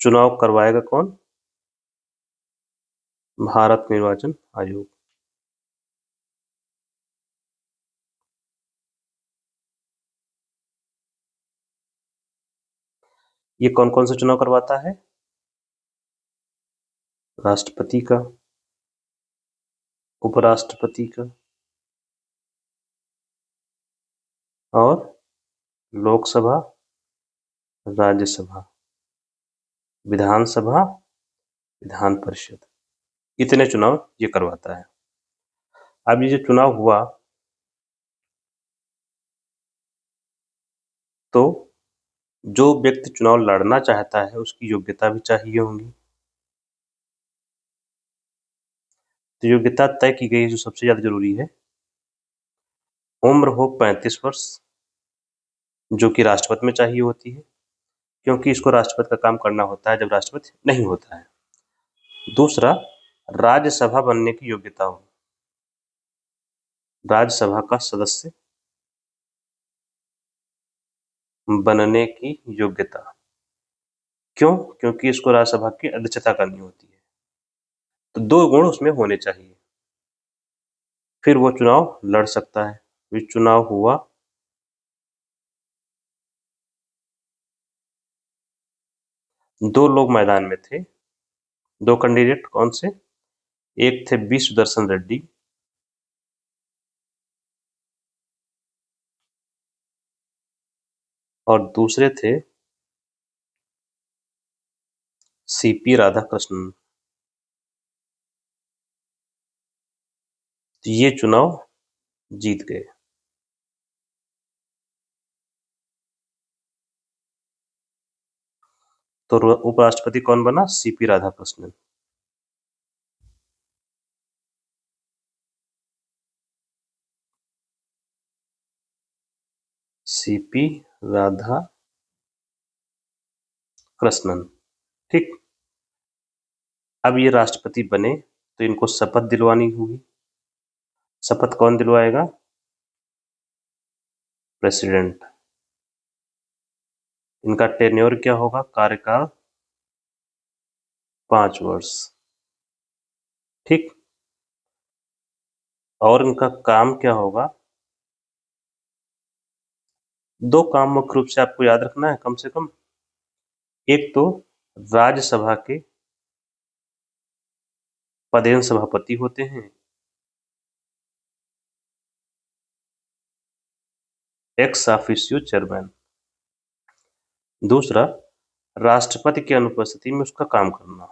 चुनाव करवाएगा कौन? भारत निर्वाचन आयोग। ये कौन कौन सा चुनाव करवाता है? राष्ट्रपति का, उपराष्ट्रपति का, और लोकसभा, राज्यसभा, विधानसभा, विधान परिषद, इतने चुनाव ये करवाता है। अब ये जो चुनाव हुआ तो जो व्यक्ति चुनाव लड़ना चाहता है उसकी योग्यता भी चाहिए होगी। तो योग्यता तय की गई है जो सबसे ज्यादा जरूरी है, उम्र हो 35 वर्ष, जो कि राष्ट्रपति में चाहिए होती है, क्योंकि इसको राष्ट्रपति का काम करना होता है जब राष्ट्रपति नहीं होता है। दूसरा, राज्यसभा बनने की योग्यता हो, राज्यसभा का सदस्य बनने की योग्यता। क्यों? क्योंकि इसको राज्यसभा की अध्यक्षता करनी होती है, तो 2 गुण उसमें होने चाहिए। फिर वो चुनाव लड़ सकता है। फिर चुनाव हुआ, 2 लोग मैदान में थे। 2 कैंडिडेट कौन से? एक थे बी सुदर्शन रेड्डी और दूसरे थे सीपी राधाकृष्णन। तो ये चुनाव जीत गए। तो उपराष्ट्रपति कौन बना? सीपी राधाकृष्णन। सीपी राधा कृष्णन। ठीक। अब ये राष्ट्रपति बने तो इनको शपथ दिलवानी होगी। शपथ कौन दिलवाएगा? प्रेसिडेंट। इनका टेन्योर क्या होगा? कार्यकाल 5 वर्ष। ठीक। और इनका काम क्या होगा? 2 काम मुख्य रूप से आपको याद रखना है कम से कम। एक तो राज्यसभा के पदेन सभापति होते हैं, एक्स ऑफिशियो चेयरमैन। दूसरा, राष्ट्रपति की अनुपस्थिति में उसका काम करना।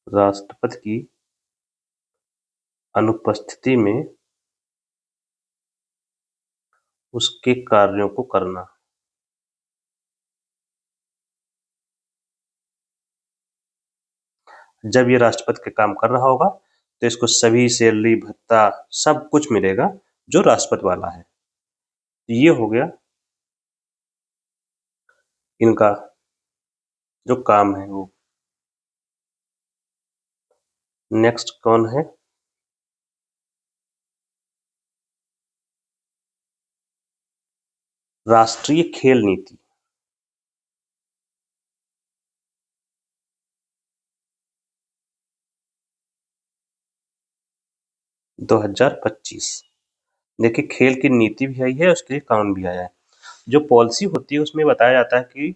राष्ट्रपति की अनुपस्थिति में उसके कार्यों को करना। जब ये राष्ट्रपति के काम कर रहा होगा तो इसको सभी सैलरी भत्ता सब कुछ मिलेगा जो राष्ट्रपति वाला है। ये हो गया इनका जो काम है वो। नेक्स्ट कौन है? राष्ट्रीय खेल नीति। 2025। देखिए, खेल की नीति भी आई है, उसके लिए कानून भी आया है। जो पॉलिसी होती है उसमें बताया जाता है कि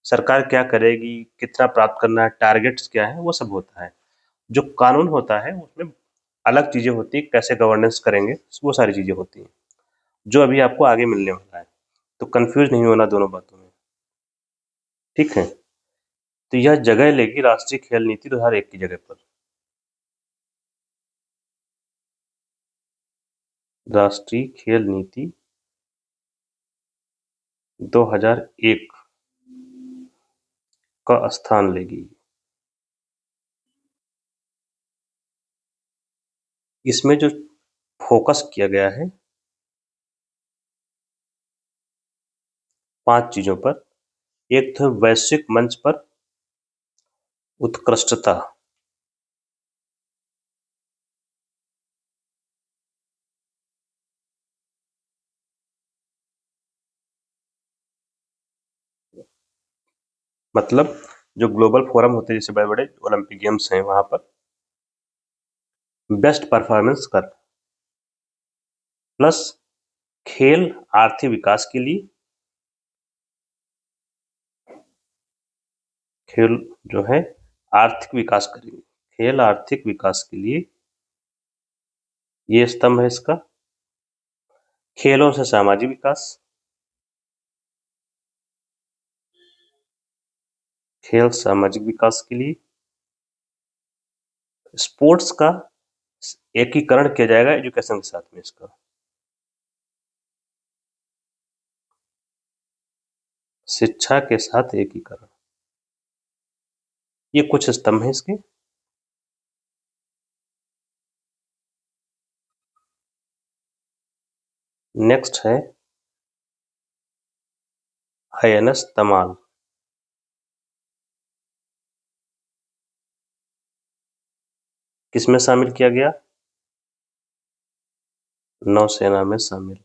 सरकार क्या करेगी, कितना प्राप्त करना है, टारगेट्स क्या है, वो सब होता है। जो कानून होता है उसमें अलग चीजें होती है, कैसे गवर्नेंस करेंगे, वो सारी चीजें होती हैं जो अभी आपको आगे मिलने वाला है। तो कंफ्यूज नहीं होना दोनों बातों में। ठीक है। तो यह जगह लेगी राष्ट्रीय खेल नीति 2001 की जगह पर। राष्ट्रीय खेल नीति 2001 का स्थान लेगी। इसमें जो फोकस किया गया है 5 चीजों पर। एक तो वैश्विक मंच पर उत्कृष्टता। मतलब जो ग्लोबल फोरम होते हैं जैसे बड़े बड़े ओलंपिक गेम्स हैं वहां पर बेस्ट परफॉर्मेंस कर। प्लस खेल आर्थिक विकास के लिए। खेल जो है आर्थिक विकास करेंगे। खेल आर्थिक विकास के लिए ये स्तंभ है इसका। खेलों से सामाजिक विकास। खेल सामाजिक विकास के लिए। स्पोर्ट्स का एकीकरण किया जाएगा एजुकेशन के साथ में इसका। शिक्षा के साथ एकीकरण। ये कुछ स्तंभ है इसके। नेक्स्ट है INS तमाल। किसमें शामिल किया गया? नौसेना में शामिल।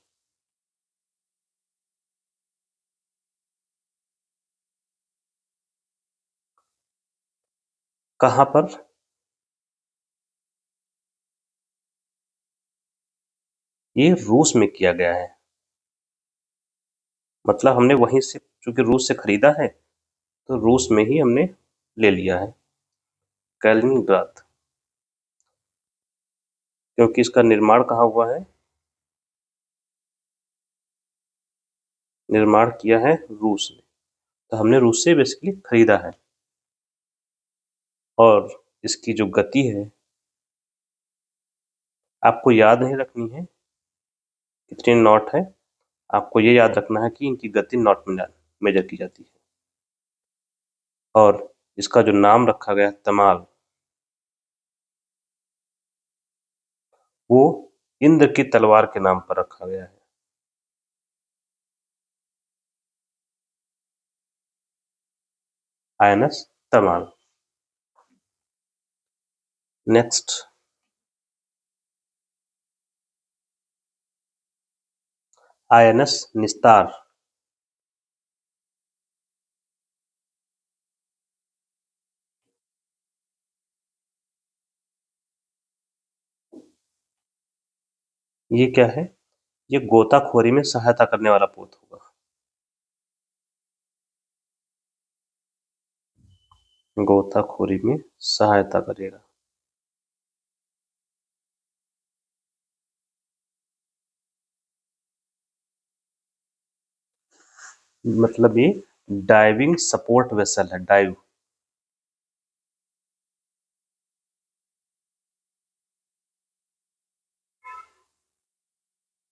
कहाँ पर? ये रूस में किया गया है, मतलब हमने वहीं से, चूंकि रूस से खरीदा है तो रूस में ही हमने ले लिया है, कैलिनिंग्राद। क्योंकि इसका निर्माण कहाँ हुआ है? निर्माण किया है रूस ने, तो हमने रूस से बेसिकली खरीदा है। और इसकी जो गति है आपको याद नहीं रखनी है कितनी नॉट है, आपको ये याद रखना है कि इनकी गति नॉट में मेजर की जाती है। और इसका जो नाम रखा गया तमाल, वो इंद्र की तलवार के नाम पर रखा गया है। आयनस तमाल। नेक्स्ट, आयनस निस्तार। ये क्या है? ये गोताखोरी में सहायता करने वाला पोत होगा। गोताखोरी में सहायता करेगा। मतलब ये डाइविंग सपोर्ट वेसल है, डाइव।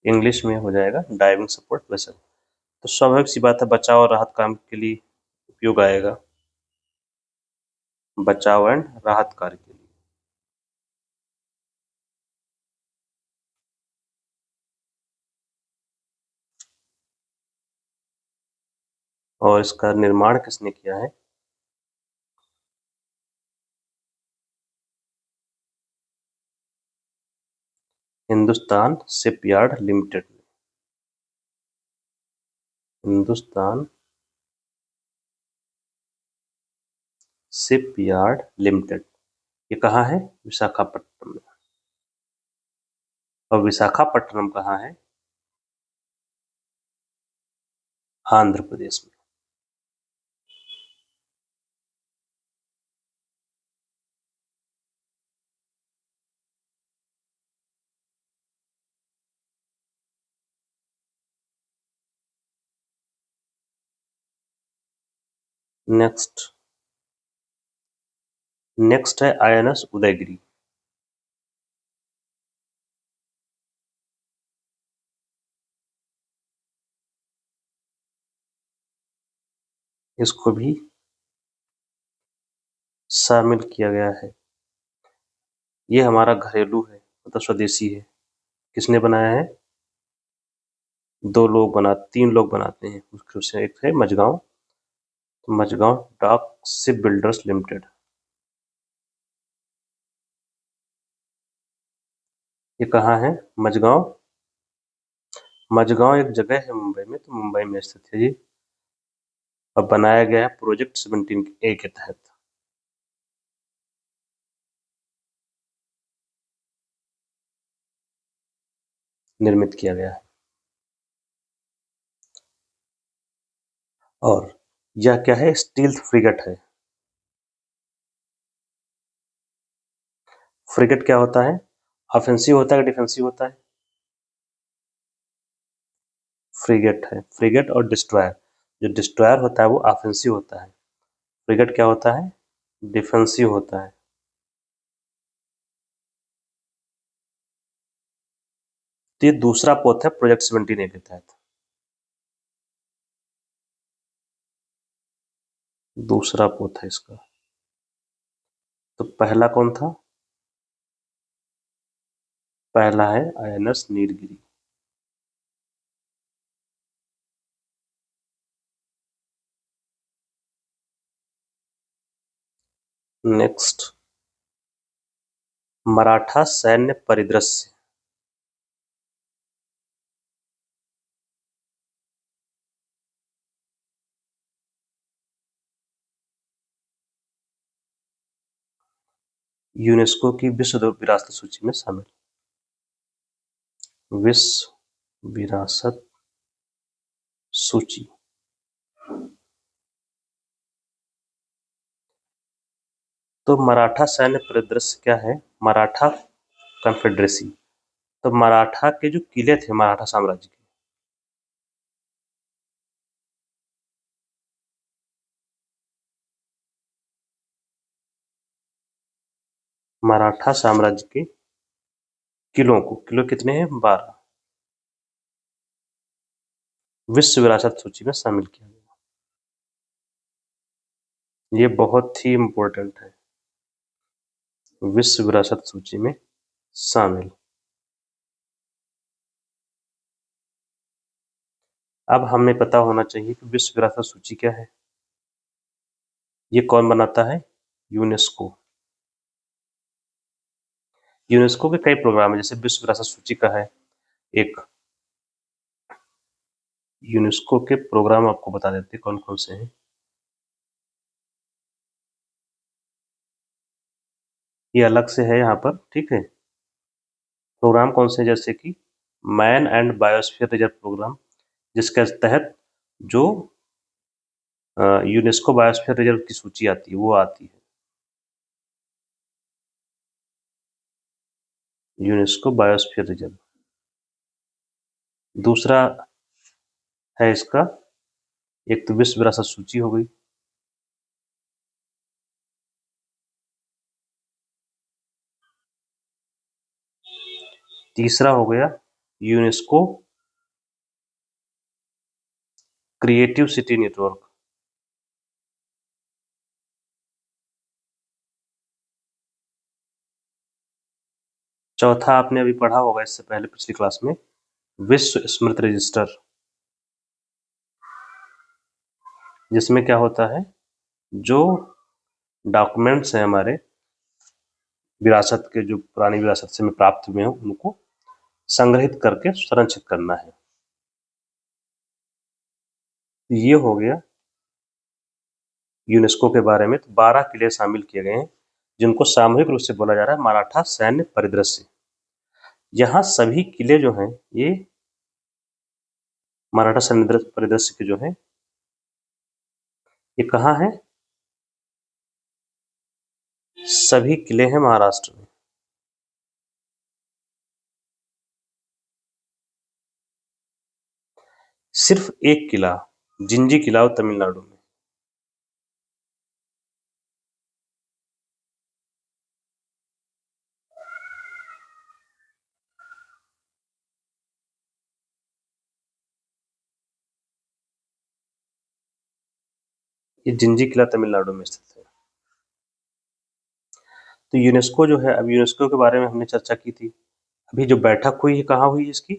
इंग्लिश में हो जाएगा डाइविंग सपोर्ट वेसल। तो स्वाभाविक सी बात है, बचाव और राहत काम के लिए उपयोग आएगा, बचाव एंड राहत कार्य के लिए। और इसका निर्माण किसने किया है? Hindustan shipyard limited. Hindustan shipyard limited. ये कहाँ है? विशाखापट्टनम में। और विशाखापट्टनम कहाँ है? आंध्र प्रदेश में। नेक्स्ट, नेक्स्ट है आईएनएस उदयगिरी। इसको भी शामिल किया गया है। ये हमारा घरेलू है, मतलब स्वदेशी है। किसने बनाया है? तीन लोग बनाते हैं, उसमें से एक है Mazagaon, Mazagaon dock ship builders limited. ये कहाँ है? मझगांव। मझगांव एक जगह है मुंबई में, तो मुंबई में स्थित है ये। अब बनाया गया है प्रोजेक्ट 17A के तहत, निर्मित किया गया है। और यह क्या है? स्टील्थ फ्रिगेट है। फ्रिगेट क्या होता है? ऑफेंसिव होता है, डिफेंसिव होता है? फ्रिगेट है, फ्रिगेट और डिस्ट्रॉयर। जो डिस्ट्रॉयर होता है वो ऑफेंसिव होता है, फ्रिगेट क्या होता है? डिफेंसिव होता है। तो ये दूसरा पोत है प्रोजेक्ट 17A के तहत। दूसरा पोत है इसका। तो पहला कौन था? पहला है आईएनएस नीलगिरी। नेक्स्ट, मराठा सैन्य परिदृश्य। यूनेस्को की विश्व विरासत सूची में शामिल। विश्व विरासत सूची। तो मराठा सैन्य परिदृश्य क्या है? मराठा कन्फेडरेसी। तो मराठा के जो किले थे मराठा साम्राज्य के, मराठा साम्राज्य के किलों को, किलो कितने हैं? 12, विश्व विरासत सूची में शामिल किया गया। ये बहुत ही इम्पोर्टेंट है, विश्व विरासत सूची में शामिल। अब हमें पता होना चाहिए कि विश्व विरासत सूची क्या है। ये कौन बनाता है? यूनेस्को। यूनेस्को के कई प्रोग्राम है, जैसे विश्व विरासत सूची का है एक। यूनेस्को के प्रोग्राम आपको बता देते कौन कौन से हैं। ये अलग से है यहाँ पर, ठीक है। प्रोग्राम कौन से, जैसे कि man and biosphere reserve programme, जिसके तहत जो यूनेस्को बायोस्फीयर रिजर्व की सूची आती है वो आती है, यूनेस्को बायोस्फीयर रिजर्व। दूसरा है इसका, एक तो विश्व विरासत सूची हो गई, तीसरा हो गया यूनेस्को क्रिएटिव सिटी नेटवर्क, चौथा आपने अभी पढ़ा होगा इससे पहले पिछली क्लास में, विश्व स्मृति रजिस्टर, जिसमें क्या होता है, जो डॉक्यूमेंट्स हैं हमारे विरासत के, जो पुरानी विरासत से में प्राप्त हुए हैं, उनको संग्रहित करके संरक्षित करना है। ये हो गया यूनेस्को के बारे में। तो 12 किले शामिल किए गए हैं, जिनको सामूहिक रूप से बोला जा रहा है मराठा सैन्य परिदृश्य। यहाँ सभी किले जो हैं, ये मराठा सैन्य परिदृश्य के जो हैं, ये कहाँ है? सभी किले हैं महाराष्ट्र में। सिर्फ एक किला, जिंजी किला, वो तमिलनाडु में। ये जिंजी किला तमिलनाडु में स्थित है। तो यूनेस्को जो है, अब यूनेस्को के बारे में हमने चर्चा की थी। अभी जो बैठक हुई है, कहाँ हुई है इसकी?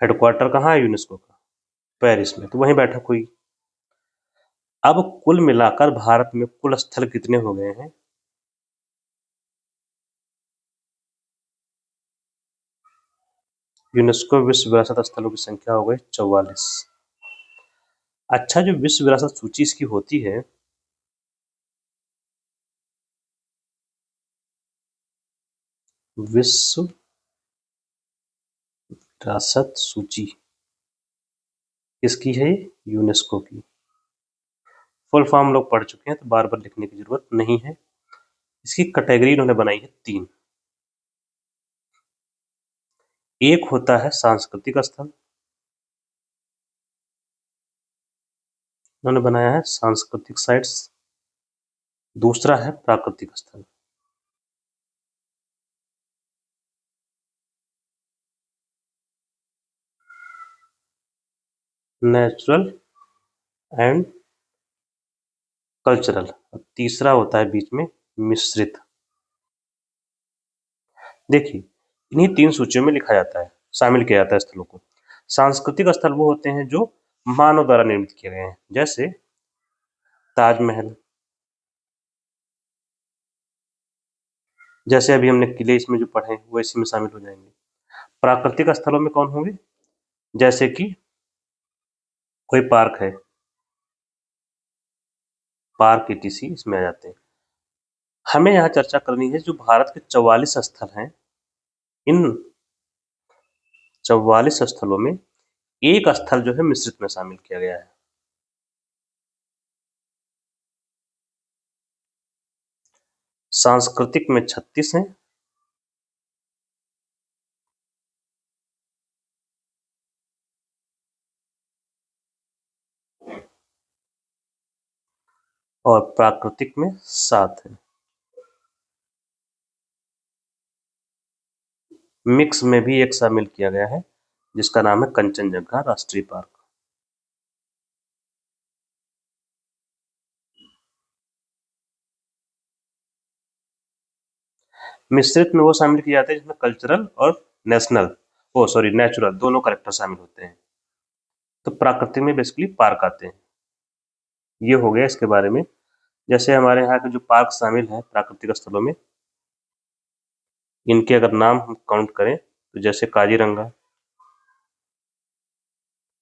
हेडक्वार्टर कहाँ है यूनेस्को का? पेरिस में। तो वहीं बैठक हुई। अब कुल मिलाकर भारत में कुल स्थल कितने हो गए हैं? यूनेस्को विश्व विरासत स्थलों की संख्या हो गई 44। अच्छा, जो विश्व विरासत सूची इसकी होती है, विश्व विरासत सूची किसकी है? यूनेस्को की। फुल फॉर्म लोग पढ़ चुके हैं तो बार बार लिखने की जरूरत नहीं है। इसकी कैटेगरी इन्होंने बनाई है 3। एक होता है सांस्कृतिक स्थल, इन्होंने बनाया है सांस्कृतिक साइट्स। दूसरा है प्राकृतिक स्थल, नेचुरल एंड कल्चरल। तीसरा होता है बीच में मिश्रित। देखिए, इन्हीं 3 सूचियों में लिखा जाता है, शामिल किया जाता है स्थलों को। सांस्कृतिक स्थल वो होते हैं जो मानव द्वारा निर्मित किए गए हैं, जैसे ताजमहल, जैसे अभी हमने किले इसमें जो पढ़े वो इसी में शामिल हो जाएंगे। प्राकृतिक स्थलों में कौन होंगे? जैसे कि कोई पार्क है, पार्क ETC इसमें आ जाते हैं। हमें यहाँ चर्चा करनी है जो भारत के 44 स्थल हैं, इन 44 स्थलों में एक स्थल जो है मिश्रित में शामिल किया गया है। सांस्कृतिक में 36 हैं, और प्राकृतिक में 7 हैं। मिक्स में भी एक शामिल किया गया है जिसका नाम है कंचनजंगा राष्ट्रीय पार्क। मिश्रित में वो शामिल किए जाते हैं जिसमें कल्चरल और नेचुरल दोनों कैरेक्टर शामिल होते हैं। तो प्राकृतिक में बेसिकली पार्क आते हैं। ये हो गया इसके बारे में। जैसे हमारे यहाँ के जो पार्क शामिल हैं प्राकृतिक स्थलों में, इनके अगर नाम हम काउंट करें तो जैसे काजीरंगा,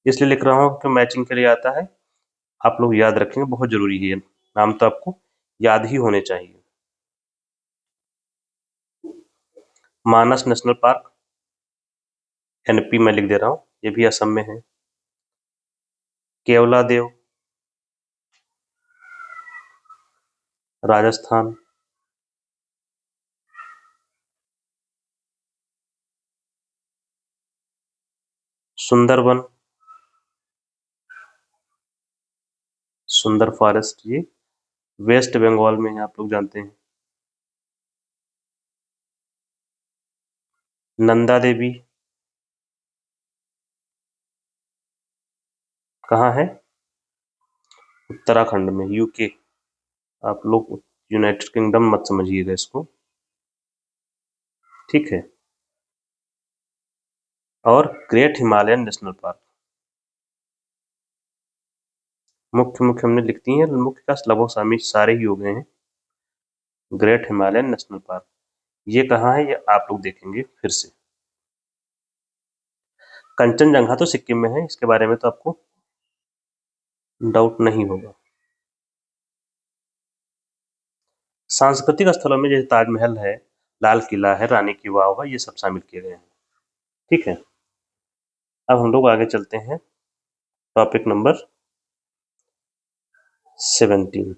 इसलिए लिख रहा हूँ कि मैचिंग के लिए आता है, आप लोग याद रखेंगे, बहुत जरूरी है। नाम तो आपको याद ही होने चाहिए। मानस नेशनल पार्क, एनपी में लिख दे रहा हूँ, ये भी असम में है। केवलादेव, राजस्थान। सुंदरबन, सुंदर फॉरेस्ट, ये वेस्ट बंगाल में है, आप लोग जानते हैं। नंदा देवी कहाँ है? उत्तराखंड में, यूके। आप लोग यूनाइटेड किंगडम मत समझिएगा इसको, ठीक है। और ग्रेट हिमालयन नेशनल पार्क, मुख्य मुख्य हमने लिख दी है, मुख्य का लगभग शामिल सारे ही हो गए हैं। ग्रेट हिमालयन नेशनल पार्क ये कहाँ है, ये आप लोग देखेंगे फिर से। कंचनजंगा तो सिक्किम में है, इसके बारे में तो आपको डाउट नहीं होगा। सांस्कृतिक स्थलों में जैसे ताजमहल है, लाल किला है, रानी की वाव है, ये सब शामिल किए गए हैं, ठीक है। अब हम लोग आगे चलते हैं, टॉपिक नंबर 17।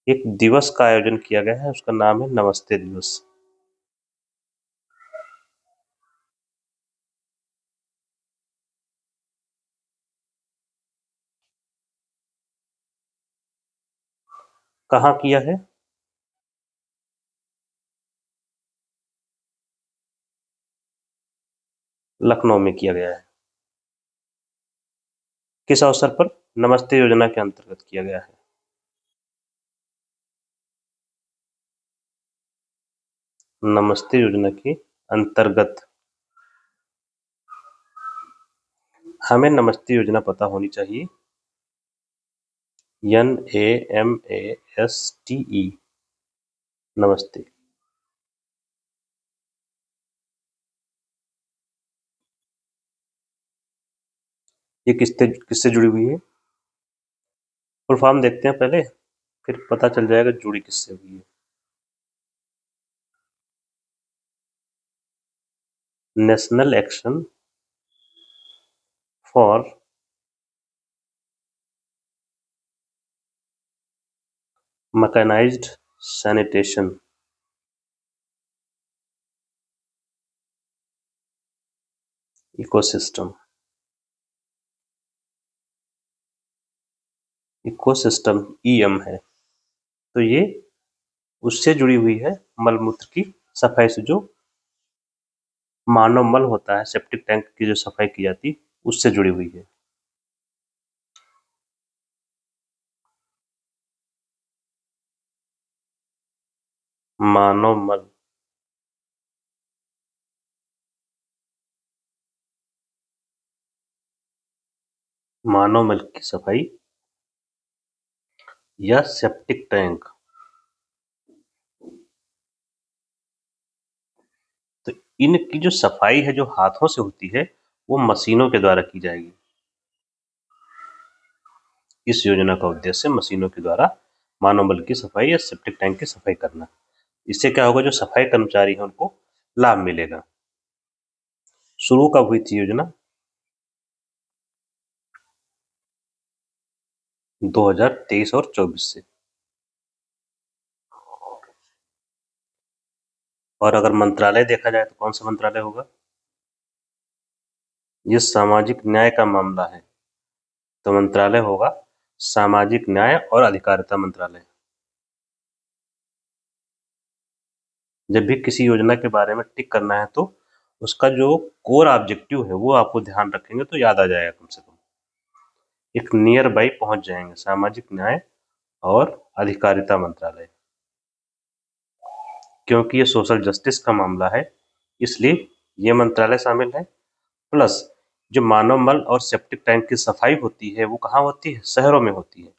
एक दिवस का आयोजन किया गया है, उसका नाम है नमस्ते दिवस। कहाँ किया है? लखनऊ में किया गया है। किस अवसर पर? नमस्ते योजना के अंतर्गत किया गया है। नमस्ते योजना के अंतर्गत हमें नमस्ते योजना पता होनी चाहिए। NAMASTE, नमस्ते। ये किससे किससे जुड़ी हुई है? फुल फॉर्म देखते हैं पहले, फिर पता चल जाएगा जुड़ी किससे हुई है। National action for mechanised sanitation ecosystem. Ecosystem EM है, तो ये उससे जुड़ी हुई है, मलमूत्र की सफाई से। जो मानव मल होता है, सेप्टिक टैंक की जो सफाई की जाती, उससे जुड़ी हुई है। मानव मल, मानव मल की सफाई या सेप्टिक टैंक। तो इनकी जो सफाई है, जो हाथों से होती है, वो मशीनों के द्वारा की जाएगी। इस योजना का उद्देश्य मशीनों के द्वारा मानव बल की सफाई या सेप्टिक टैंक की सफाई करना। इससे क्या होगा, जो सफाई कर्मचारी है उनको लाभ मिलेगा। शुरू कब हुई थी योजना? 2023 और 24 से। और अगर मंत्रालय देखा जाए तो कौन सा मंत्रालय होगा? ये सामाजिक न्याय का मामला है तो मंत्रालय होगा सामाजिक न्याय और अधिकारिता मंत्रालय। जब भी किसी योजना के बारे में टिक करना है तो उसका जो कोर ऑब्जेक्टिव है वो आपको ध्यान रखेंगे तो याद आ जाएगा कम से कम, एक नियर बाई पहुंच जाएंगे। सामाजिक न्याय और अधिकारिता मंत्रालय, क्योंकि ये सोशल जस्टिस का मामला है इसलिए ये मंत्रालय शामिल है। प्लस जो मानव मल और सेप्टिक टैंक की सफाई होती है वो कहाँ होती है? शहरों में होती है,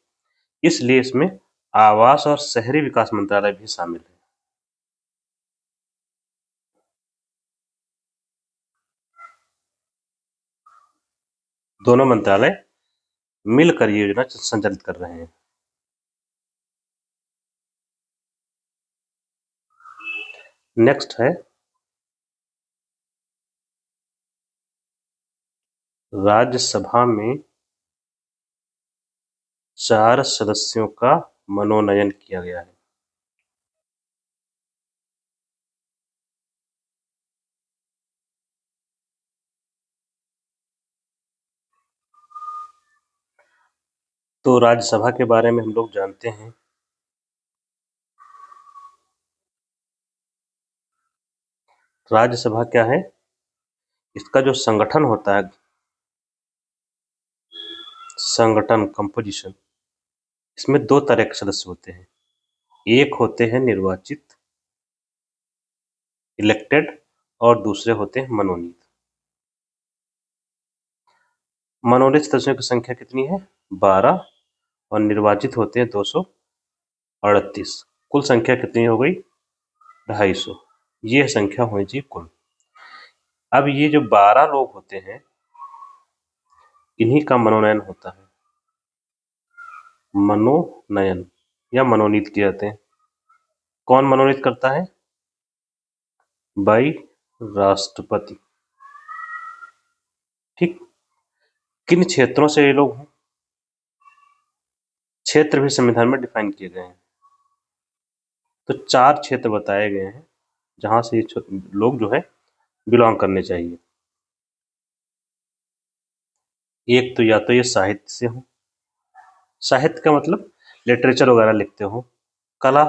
इसलिए इसमें आवास और शहरी विकास मंत्रालय भी शामिल है। दोनों मंत्रालय मिलकर ये योजना संचालित कर रहे हैं। नेक्स्ट है राज्यसभा में 4 सदस्यों का मनोनयन किया गया है। तो राज्यसभा के बारे में हम लोग जानते हैं। राज्यसभा क्या है? इसका जो संगठन होता है, संगठन कंपोजिशन, इसमें 2 तरह के सदस्य होते हैं। एक होते हैं निर्वाचित इलेक्टेड और दूसरे होते हैं मनोनीत। मनोनीत सदस्यों की संख्या कितनी है? 12 और निर्वाचित होते हैं 238। कुल संख्या कितनी हो गई? 250। ये संख्या होनी चाहिए कुल। अब ये जो 12 लोग होते हैं इन्हीं का मनोनयन होता है। मनोनयन या मनोनीत किए जाते हैं। कौन मनोनीत करता है? बाई राष्ट्रपति। ठीक। किन क्षेत्रों से ये लोग हैं? क्षेत्र भी संविधान में डिफाइन किए गए हैं। तो 4 क्षेत्र बताए गए हैं जहां से ये लोग जो है बिलोंग करने चाहिए। एक तो या तो ये साहित्य से हो, साहित्य का मतलब लिटरेचर वगैरह लिखते हो। कला,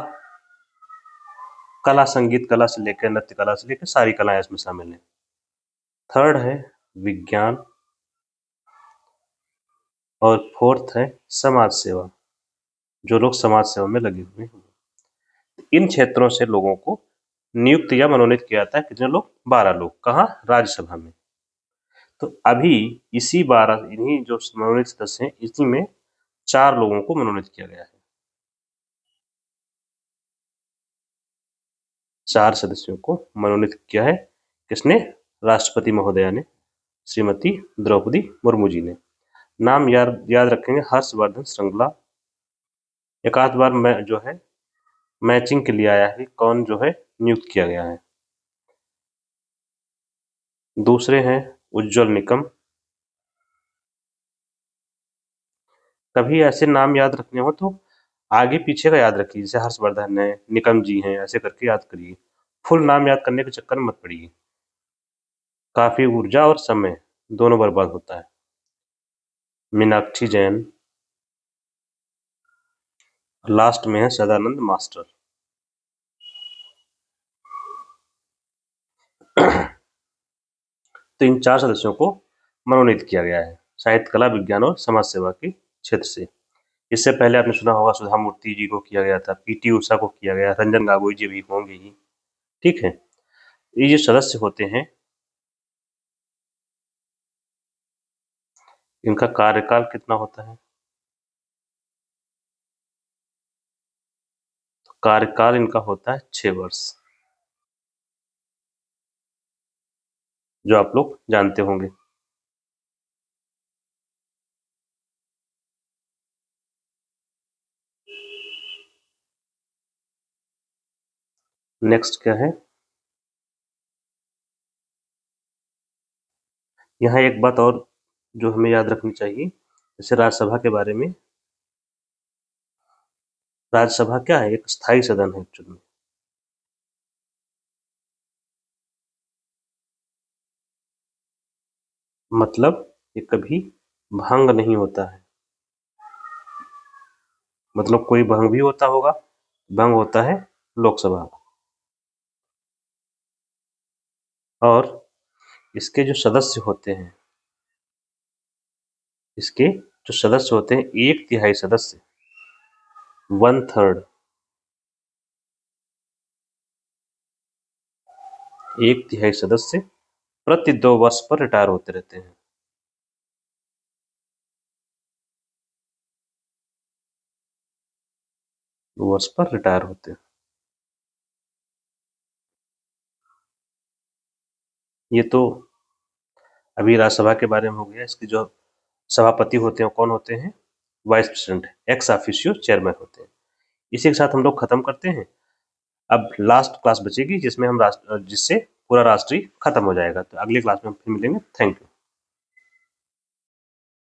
कला संगीत कला से लेकर नृत्य कला से लेकर सारी कलाएं इसमें शामिल हैं। थर्ड है विज्ञान और फोर्थ है समाज सेवा, जो लोग समाज सेवा में लगे हुए हैं। इन क्षेत्रों से लोगों को नियुक्त या मनोनीत किया जाता है। कितने लोग? 12 लोग। कहाँ? राज्यसभा में। तो अभी इसी 12 इन्हीं जो मनोनीत सदस्य हैं इसी में 4 लोगों को मनोनीत किया गया है। 4 सदस्यों को मनोनीत किया है। किसने? राष्ट्रपति महोदया ने, श्रीमती द्रौपदी मुर्मू जी ने। नाम याद रखेंगे, हर्षवर्धन श्रृंगला। एक आध बार मैं जो है मैचिंग के लिए आया है कौन जो है नियुक्त किया गया है। दूसरे हैं उज्जवल निकम। कभी ऐसे नाम याद रखने हो तो आगे पीछे का याद रखिए, जैसे हर्षवर्धन है, निकम जी हैं, ऐसे करके याद करिए। फुल नाम याद करने के चक्कर में मत पड़िए, काफी ऊर्जा और समय दोनों बर्बाद होता है। मीनाक्षी जैन। लास्ट में है सदानंद मास्टर। तो इन 4 सदस्यों को मनोनीत किया गया है साहित्य कला विज्ञान और समाज सेवा के क्षेत्र से। इससे पहले आपने सुना होगा सुधा मूर्ति जी को किया गया था, पीटी उषा को किया गया, रंजन गोगोई जी भी होंगे ही। ठीक है। ये जो सदस्य होते हैं इनका कार्यकाल कितना होता है? कार्यकाल इनका होता है 6 वर्ष, जो आप लोग जानते होंगे। नेक्स्ट क्या है, यहाँ एक बात और जो हमें याद रखनी चाहिए, जैसे राज्यसभा के बारे में, राज्यसभा क्या है, एक स्थायी सदन है एक्चुअली में। मतलब ये कभी भंग नहीं होता है, मतलब कोई भंग भी होता होगा, भंग होता है लोकसभा का। और इसके जो सदस्य होते हैं, इसके जो सदस्य होते हैं, 1/3 सदस्य, 1/3, 1/3 सदस्य प्रति 2 वर्ष पर रिटायर होते रहते हैं। वर्ष पर रिटायर होते हैं। ये तो अभी राज्यसभा के बारे में हो गया। इसके जो सभापति होते हैं कौन होते हैं, vice president, ex officio chairman होते हैं। इसी के साथ हम लोग खत्म करते हैं। अब लास्ट क्लास बचेगी जिसमें हम जिससे पूरा राष्ट्रीय खत्म हो जाएगा। तो अगली क्लास में हम फिर मिलेंगे। Thank you.